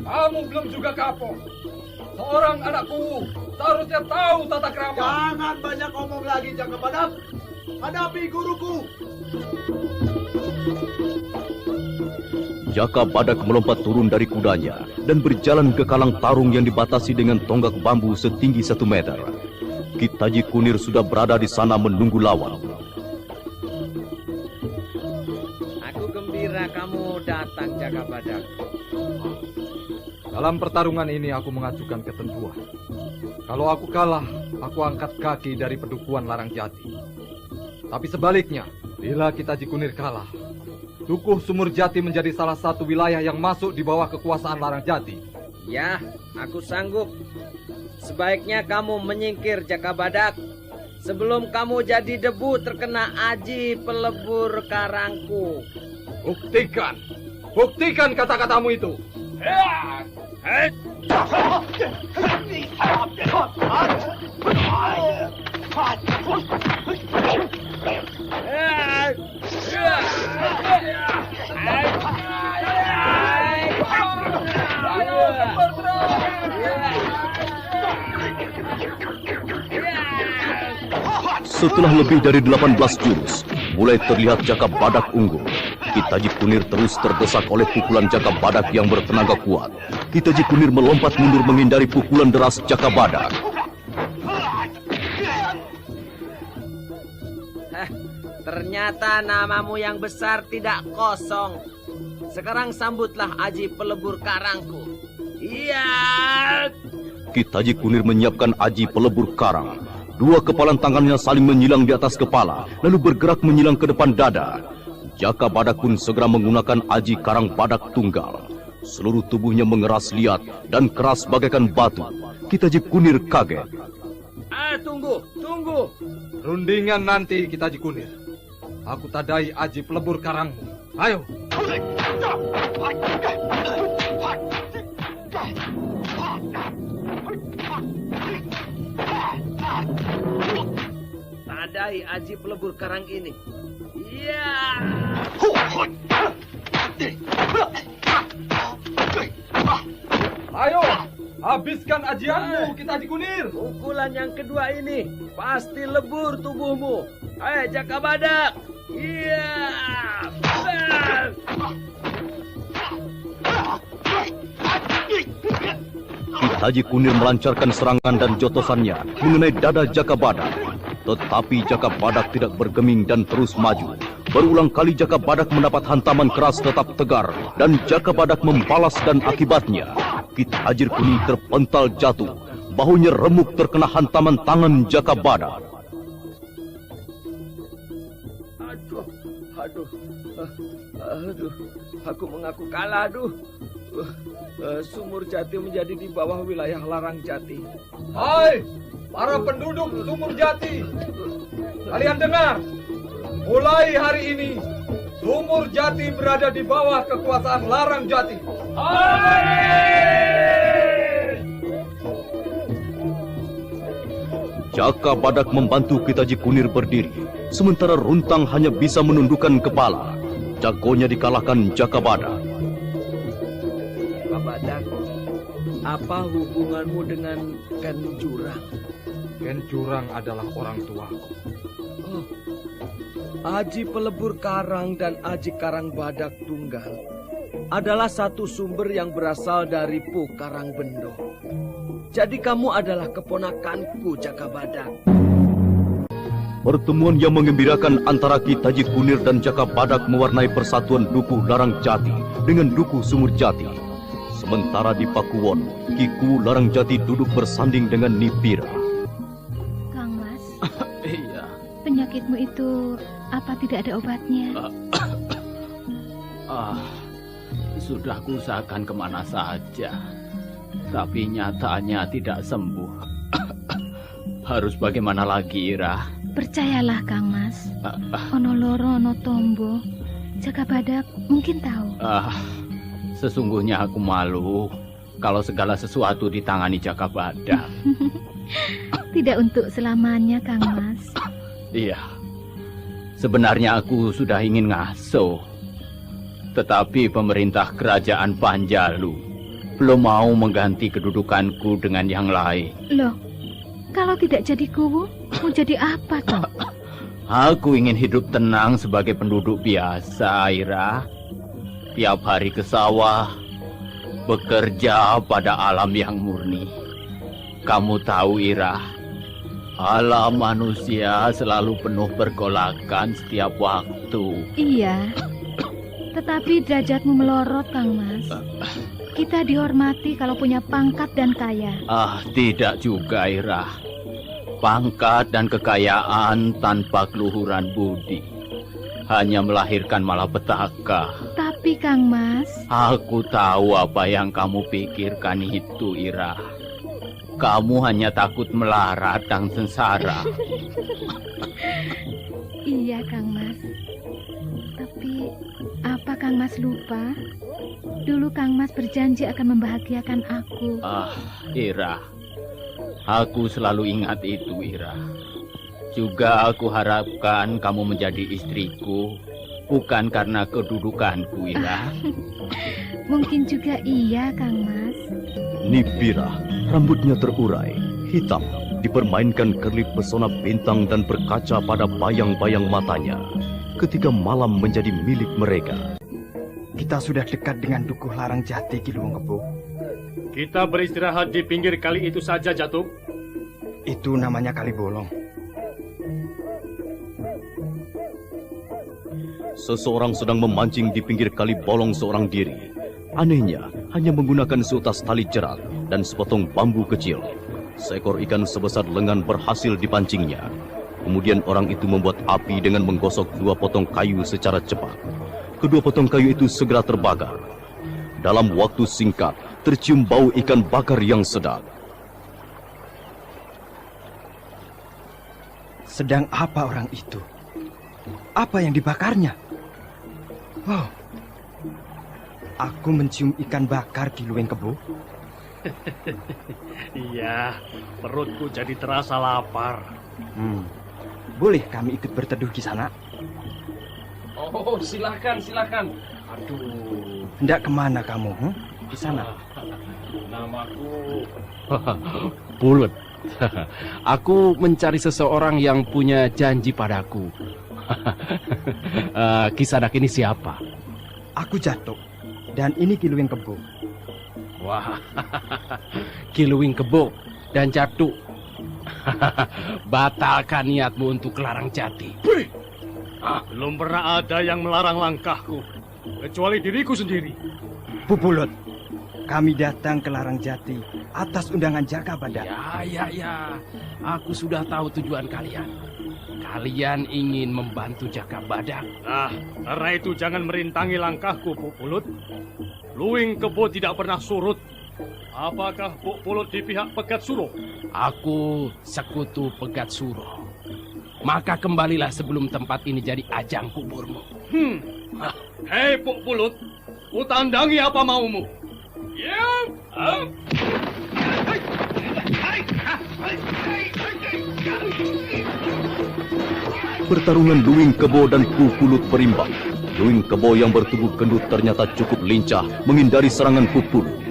kamu belum juga kapok. Seorang anak kuwu seharusnya tahu tata krama. Jangan banyak ngomong lagi, Jaka Badak. Hadapi guruku. Jaka Badak melompat turun dari kudanya dan berjalan ke kalang tarung yang dibatasi dengan tonggak bambu setinggi 1 meter. Ki Taji Kunir sudah berada di sana menunggu lawan. Aku gembira kamu datang, Jaka Badak. Dalam pertarungan ini aku mengajukan ketentuan. Kalau aku kalah, aku angkat kaki dari pedukuhan Larang Jati. Tapi sebaliknya, bila Ki Taji Kunir kalah, Dukuh Sumur Jati menjadi salah satu wilayah yang masuk di bawah kekuasaan Larang Jati. Ya, aku sanggup. Sebaiknya kamu menyingkir, Jaka Badak. Sebelum kamu jadi debu terkena aji pelebur karangku. Buktikan! Buktikan kata-katamu itu! Setelah lebih dari 18 jurus, mulai terlihat Jaka Badak unggul. Ki Taji Kunir terus terdesak oleh pukulan Jaka Badak yang bertenaga kuat. Ki Taji Kunir melompat mundur menghindari pukulan deras Jaka Badak. Ternyata namamu yang besar tidak kosong. Sekarang sambutlah aji pelebur karangku. Iya. Ki Taji Kunir menyiapkan aji pelebur karang. 2 kepalan tangannya saling menyilang di atas kepala, lalu bergerak menyilang ke depan dada. Jaka Badak pun segera menggunakan aji karang badak tunggal. Seluruh tubuhnya mengeras liat dan keras bagaikan batu. Ki Taji Kunir kaget. Tunggu. Rundingan nanti, Ki Taji Kunir. Aku tadai aji pelebur karangmu. Ayo. Tadai aji pelebur karang ini. Iya. Ayo, habiskan ajianmu, Ki Taji Kunir. Pukulan yang kedua ini pasti lebur tubuhmu. Jaka Badak. Iya. Ki Taji Kunir melancarkan serangan dan jotosannya mengenai dada Jaka Badak. Tetapi Jaka Badak tidak bergeming dan terus maju. Berulang kali Jaka Badak mendapat hantaman keras tetap tegar, dan Jaka Badak membalas dan akibatnya Ki Taji Kunir terpental jatuh. Bahunya remuk terkena hantaman tangan Jaka Badak. Aduh, aku mengaku kalah, Sumur Jati menjadi di bawah wilayah Larang Jati. Hai, para penduduk Sumur Jati. Kalian dengar? Mulai hari ini, Sumur Jati berada di bawah kekuasaan Larang Jati. Jaka Badak membantu Ki Taji Kunir berdiri, sementara Runtang hanya bisa menundukkan kepala. Jagonya dikalahkan Jaka Badak. Jaka Badak, apa hubunganmu dengan Ken Jurang? Ken Jurang adalah orang tuaku. Oh, aji pelebur karang dan aji karang badak tunggal adalah satu sumber yang berasal dari Pu Karang Bendo. Jadi kamu adalah keponakanku, Jaka Badak. Pertemuan yang mengembirakan antara Ki Taji Kunir dan Jaka Badak mewarnai persatuan Dukuh Larang Jati dengan Dukuh Sumur Jati. Sementara di Pakuwon, Ki Kuwu Larangjati duduk bersanding dengan Nipira. Kang Mas, Iya. penyakitmu itu apa tidak ada obatnya? Sudah kuusahakan kemana saja, tapi nyatanya tidak sembuh. Harus bagaimana lagi, Ira? Percayalah Kang Mas, ono loro ono tombo, Jaka Badak mungkin tahu. Sesungguhnya aku malu kalau segala sesuatu ditangani Jaka Badak. Tidak untuk selamanya Kang Mas. Iya, sebenarnya aku sudah ingin ngasuh, tetapi pemerintah kerajaan Panjalu belum mau mengganti kedudukanku dengan yang lain. Loh, kalau tidak jadi Kuwu, mau jadi apa toh? Aku ingin hidup tenang sebagai penduduk biasa, Ira. Tiap hari ke sawah, bekerja pada alam yang murni. Kamu tahu, Ira, alam manusia selalu penuh pergolakan setiap waktu. Iya, tetapi derajatmu melorot, Kang Mas. Kita dihormati kalau punya pangkat dan kaya. Tidak juga, Ira. Pangkat dan kekayaan tanpa keluhuran budi hanya melahirkan malapetaka. Tapi Kang Mas, aku tahu apa yang kamu pikirkan itu, Ira. Kamu hanya takut melarat dan sengsara. Iya Kang Mas. Tapi apa Kang Mas lupa? Dulu Kang Mas berjanji akan membahagiakan aku. Ira, aku selalu ingat itu, Ira. Juga aku harapkan kamu menjadi istriku, bukan karena kedudukanku, Ira. Mungkin juga iya, Kang Mas. Nipira, rambutnya terurai, hitam, dipermainkan kerlip pesona bintang dan berkaca pada bayang-bayang matanya ketika malam menjadi milik mereka. Kita sudah dekat dengan Dukuh Larangjati, Ki Luwung Kebo. Kita beristirahat di pinggir kali itu saja, Jatuh. Itu namanya Kali Bolong. Seseorang sedang memancing di pinggir kali bolong seorang diri. Anehnya, hanya menggunakan seutas tali jerat dan sepotong bambu kecil. Seekor ikan sebesar lengan berhasil dipancingnya. Kemudian orang itu membuat api dengan menggosok 2 potong kayu secara cepat. Kedua potong kayu itu segera terbakar. Dalam waktu singkat, tercium bau ikan bakar yang sedap. Sedang apa orang itu? Apa yang dibakarnya? Wow, aku mencium ikan bakar, Ki Luwung Kebo. Iya, perutku jadi terasa lapar. Boleh kami ikut berteduh di sana? Oh, silakan. Aduh. Hendak kemana kamu? Di sana. Namaku Pulut. Aku mencari seseorang yang punya janji padaku. Kisanak ini siapa? Aku Jatuh. Dan ini Ki Luwung Kebo. Wah, Ki Luwung Kebo dan Jatuh. Batalkan niatmu untuk ke Larangjati. belum pernah ada yang melarang langkahku, kecuali diriku sendiri. Pupulut, kami datang ke Larangjati atas undangan Jaka Badak. Ya. Aku sudah tahu tujuan kalian. Kalian ingin membantu Jaka Badak. Nah, karena itu jangan merintangi langkahku, Pupulut. Luwing Kebo tidak pernah surut. Apakah Pupulut di pihak Pegat Suro? Aku sekutu Pegat Suro. Maka kembalilah sebelum tempat ini jadi ajang kuburmu. Hei Pupulut, kutandangi apa maumu. Pertarungan Luwing Kebo dan Pupulut berimbang. Luwing Kebo yang bertubuh gendut ternyata cukup lincah menghindari serangan Pupulut.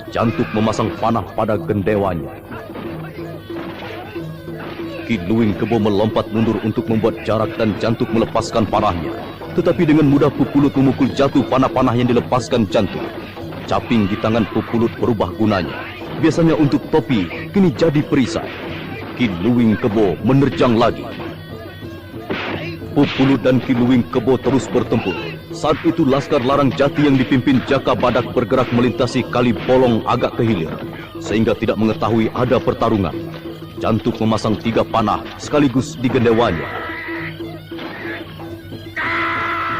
Jantuk memasang panah pada gendewanya. Ki Luwing Kebo melompat mundur untuk membuat jarak dan Jantuk melepaskan panahnya. Tetapi dengan mudah Pupulut memukul jatuh panah-panah yang dilepaskan Jantuk. Caping di tangan Pupulut berubah gunanya. Biasanya untuk topi, kini jadi perisai. Ki Luwing Kebo menerjang lagi. Pupulut dan Ki Luwing Kebo terus bertempur. Saat itu Laskar Larang Jati yang dipimpin Jaka Badak bergerak melintasi kali bolong agak ke hilir, sehingga tidak mengetahui ada pertarungan. Jantuk memasang 3 panah sekaligus di gendewanya.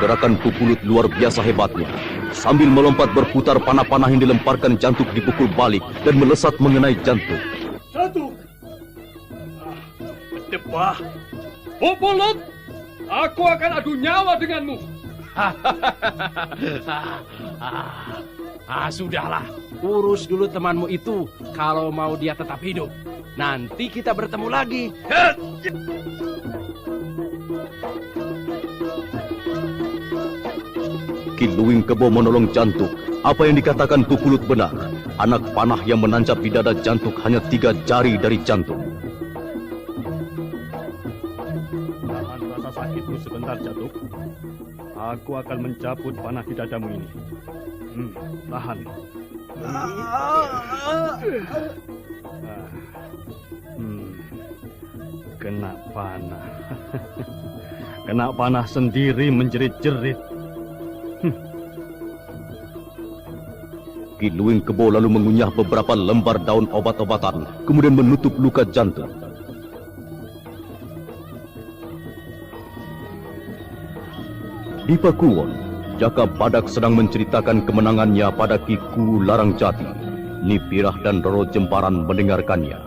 Gerakan Pupulut luar biasa hebatnya. Sambil melompat berputar, panah-panah yang dilemparkan Jantuk dipukul balik dan melesat mengenai Jantuk. Jantuk! Debah! Pupulut! Aku akan adu nyawa denganmu! Sudahlah. Urus dulu temanmu itu. Kalau mau dia tetap hidup, nanti kita bertemu lagi. Ki Luwing Kebo menolong Jantuk. Apa yang dikatakan Pupulut benar. Anak panah yang menancap di dada Jantuk hanya 3 jari dari Jantuk. Tahan rasa sakitmu sebentar, Jantuk. Aku akan mencabut panah di dadamu ini. Tahan. Kena panah. Kena panah sendiri menjerit-jerit. Ki Luwing Kebo lalu mengunyah beberapa lembar daun obat-obatan, kemudian menutup luka Jantuk. Di Pakuwon, Jaka Badak sedang menceritakan kemenangannya pada Kiku Larang Jati. Nipirah dan Roro Jemparan mendengarkannya.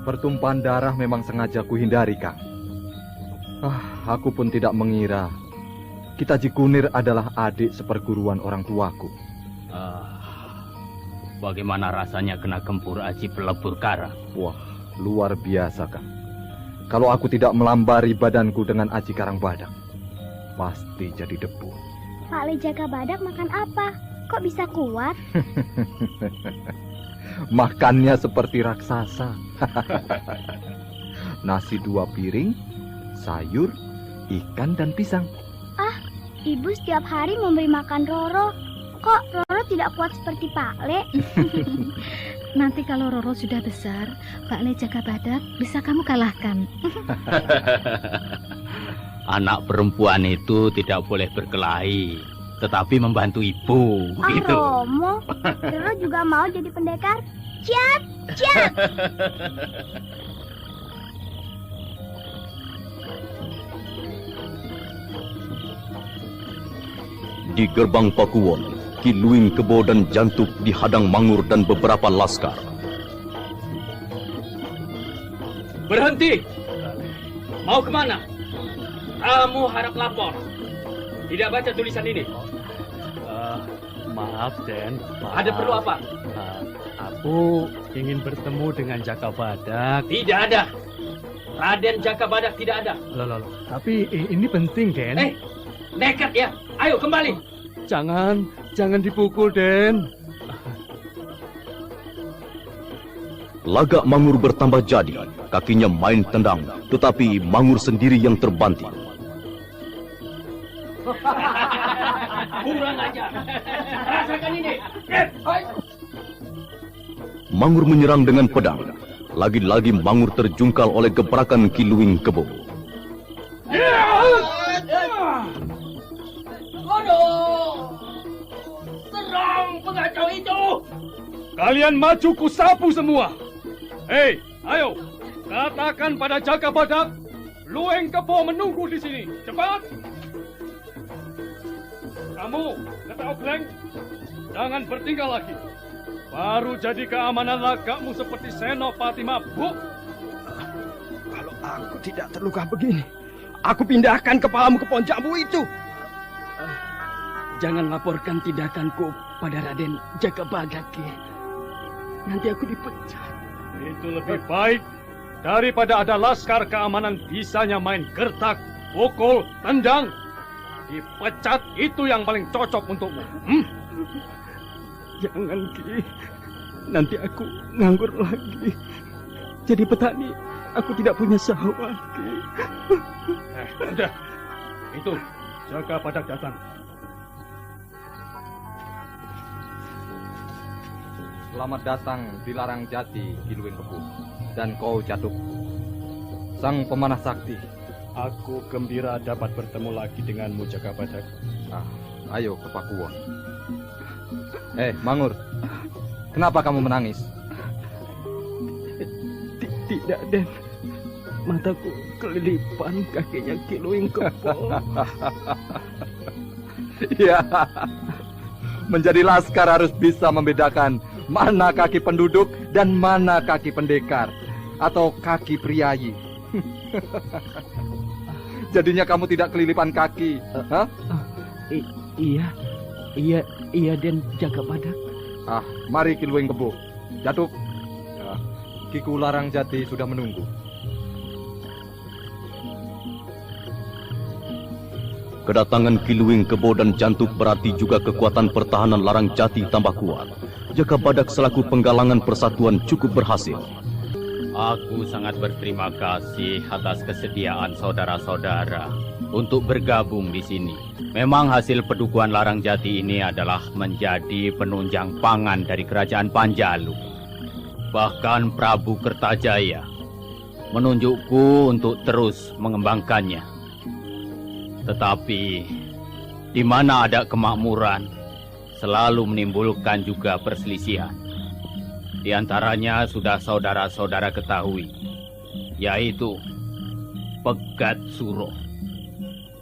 Pertumpahan darah memang sengaja kuhindari, Kang. Aku pun tidak mengira Kita Jikunir adalah adik seperguruan orang tuaku. Bagaimana rasanya kena gempur aji pelebur kara? Wah, luar biasa, Kang. Kalau aku tidak melambari badanku dengan aji karang badak, pasti jadi debu. Pak Le Jaka Badak makan apa? Kok bisa kuat? Makannya seperti raksasa. Nasi 2 piring, sayur, ikan, dan pisang. Ibu setiap hari memberi makan Roro. Kok Roro tidak kuat seperti Pak Le? Nanti kalau Roro sudah besar, Pak Le Jaka Badak bisa kamu kalahkan. Anak perempuan itu tidak boleh berkelahi, tetapi membantu ibu. Gitu. Romo, Roro juga mau jadi pendekar. Ciat, ciat. Di gerbang Pakuwon, Ki Luwing Kebo dan Jantuk dihadang Mangur dan beberapa laskar. Berhenti! Mau kemana? Kamu harap lapor. Tidak baca tulisan ini. Maaf, Den. Maaf. Ada perlu apa? Aku ingin bertemu dengan Jaka Badak. Tidak ada. Raden Jaka Badak tidak ada. Loh. Tapi ini penting, Den. Nekat ya. Ayo kembali. Jangan dipukul, Den. Lagak Mangur bertambah jadi. Kakinya main tendang, tetapi Mangur sendiri yang terbanting. Kurang ajar. Rasakan ini. Mangur menyerang dengan pedang. Lagi-lagi Mangur terjungkal oleh gebrakan Ki Luwing Kebo. Aduh! Serang pengacau itu! Kalian maju ku sapu semua. Hei, ayo. Katakan pada Jaka Badak, Luwing Kebo menunggu di sini. Cepat! Kamu, Keta Ogleng, jangan bertingkah lagi. Baru jadi keamanan lagakmu seperti Senopati mabuk. Kalau aku tidak terluka begini, aku pindahkan kepalamu ke pohon jambu itu. Jangan laporkan tindakanku pada Raden Jaka Badak. Nanti aku dipecat. Itu lebih baik daripada ada laskar keamanan bisanya main gertak, pukul, tendang. Dipecat itu yang paling cocok untukmu. Jangan, Ki. Nanti aku nganggur lagi. Jadi petani, aku tidak punya sawah, Ki. Udah. Itu, Jaka Badak datang. Selamat datang di Larang Jati, Ki Luwing Kebo. Dan kau, Jantuk. sang pemanah sakti. Aku gembira dapat bertemu lagi denganmu, Jagabadak. Ayo ke Pakuwon. Mangur, kenapa kamu menangis? Tidak, Den. Mataku kelilipan, kakinya Kiluing Kebo. Ya, menjadi laskar harus bisa membedakan mana kaki penduduk dan mana kaki pendekar atau kaki priayi. Jadinya kamu tidak kelilipan kaki. Iya, Den Jagabadak. Mari Kiluing Kebo. Datuk, Kiku Larang Jati sudah menunggu. Kedatangan Kiluing Kebo dan Jantuk berarti juga kekuatan pertahanan Larang Jati tambah kuat. Jagabadak selaku penggalangan persatuan cukup berhasil. Aku sangat berterima kasih atas kesediaan saudara-saudara untuk bergabung di sini. Memang hasil pedukuhan Larang Jati ini adalah menjadi penunjang pangan dari kerajaan Panjalu. Bahkan Prabu Kertajaya menunjukku untuk terus mengembangkannya. Tetapi di mana ada kemakmuran, selalu menimbulkan juga perselisihan. Di antaranya sudah saudara-saudara ketahui, yaitu Pegat Suro.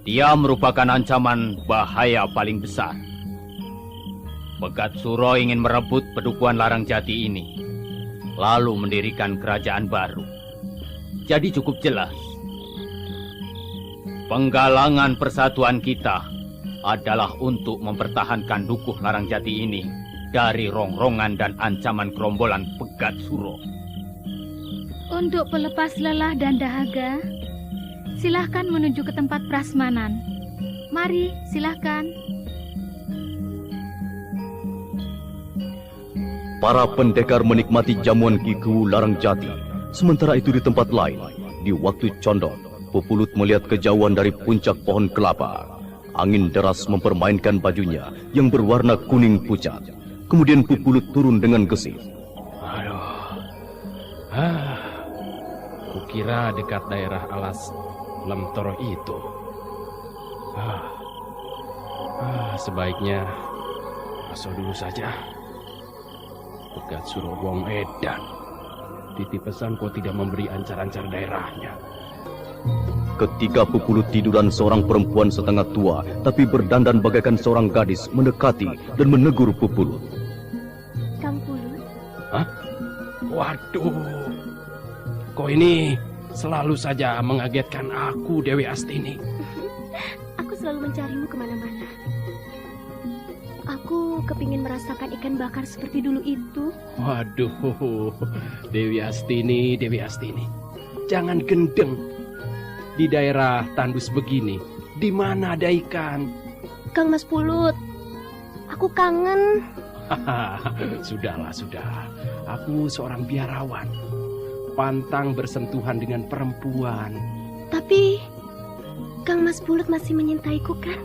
Dia merupakan ancaman bahaya paling besar. Pegat Suro ingin merebut pedukuhan Larang Jati ini, lalu mendirikan kerajaan baru. Jadi cukup jelas, penggalangan persatuan kita adalah untuk mempertahankan dukuh Larang Jati ini dari rongrongan dan ancaman gerombolan Pegat Suro. Untuk pelepas lelah dan dahaga, silahkan menuju ke tempat prasmanan. Mari, silahkan. Para pendekar menikmati jamuan Kiku Larang Jati. Sementara itu di tempat lain, di waktu condong, Pupulut melihat kejauhan dari puncak pohon kelapa. Angin deras mempermainkan bajunya yang berwarna kuning pucat. Kemudian Pupulut turun dengan gesit. Kukira dekat daerah alas Lemtoro itu. Sebaiknya masuk dulu saja. Pegat Suro Wong Edan. Titip pesan kau tidak memberi ancar-ancar daerahnya. Ketika Pupulut tiduran, seorang perempuan setengah tua tapi berdandan bagaikan seorang gadis mendekati dan menegur Pupulut. Kang Pulut? Waduh, kau ini selalu saja mengagetkan aku, Dewi Astini. Aku selalu mencarimu kemana-mana. Aku kepingin merasakan ikan bakar seperti dulu itu. Waduh, Dewi Astini. Jangan gendeng. Di daerah tandus begini, di mana ada ikan? Kang Mas Pulut, aku kangen. Sudahlah. Aku seorang biarawan. Pantang bersentuhan dengan perempuan. Tapi Kang Mas Pulut masih menyintaiku kan?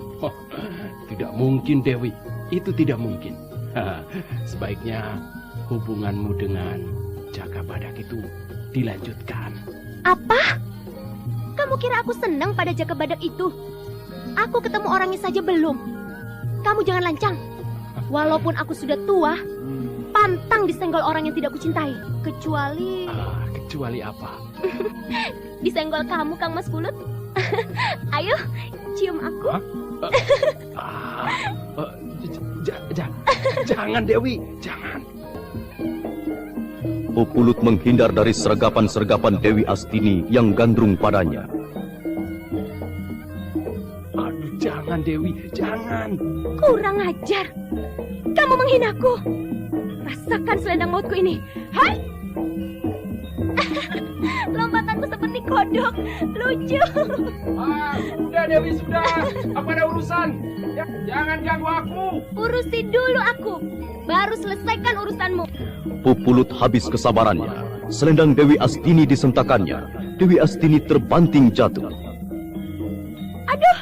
Tidak mungkin, Dewi. Itu tidak mungkin. Sebaiknya hubunganmu dengan Jagabadak itu dilanjutkan. Apa? Kamu kira aku senang pada Jagabadak itu? Aku ketemu orangnya saja belum. Kamu jangan lancang. Walaupun aku sudah tua, pantang disenggol orang yang tidak kucintai. Kecuali apa? Disenggol kamu, Kang Mas Pulut. Ayo, cium aku. Jangan, Dewi, jangan. Pupulut menghindar dari sergapan-sergapan Dewi Astini yang gandrung padanya. Aduh, jangan Dewi, jangan. Kurang ajar. Kamu menghinaku. Rasakan selendang mautku ini. Hai! Lompatanku seperti kodok. Lucu. Sudah Dewi, sudah. Apa ada urusan? Jangan ganggu aku. Urusi dulu aku. Baru selesaikan urusanmu. Pupulut habis kesabarannya. Selendang Dewi Astini disentakannya. Dewi Astini terbanting jatuh. Aduh.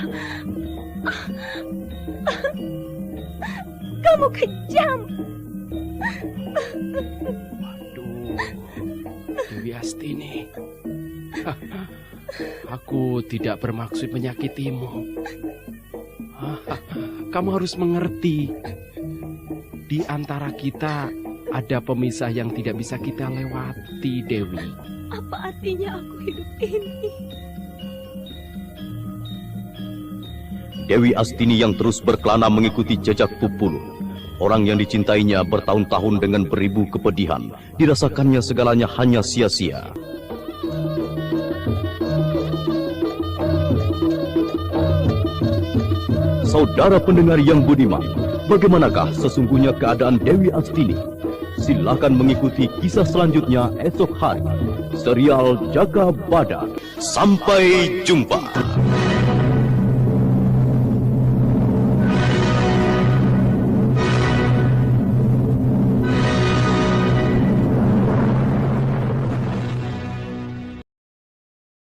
Kamu kejam. Waduh. Dewi Astini. Aku tidak bermaksud menyakitimu. Kamu harus mengerti. Di antara kita ada pemisah yang tidak bisa kita lewati, Dewi. Apa artinya aku hidup ini? Dewi Astini yang terus berkelana mengikuti jejak Pupulu. Orang yang dicintainya bertahun-tahun dengan beribu kepedihan. Dirasakannya segalanya hanya sia-sia. Saudara pendengar yang budiman, bagaimanakah sesungguhnya keadaan Dewi Astini? Silakan mengikuti kisah selanjutnya esok hari. Serial Jaga Badak. Sampai jumpa.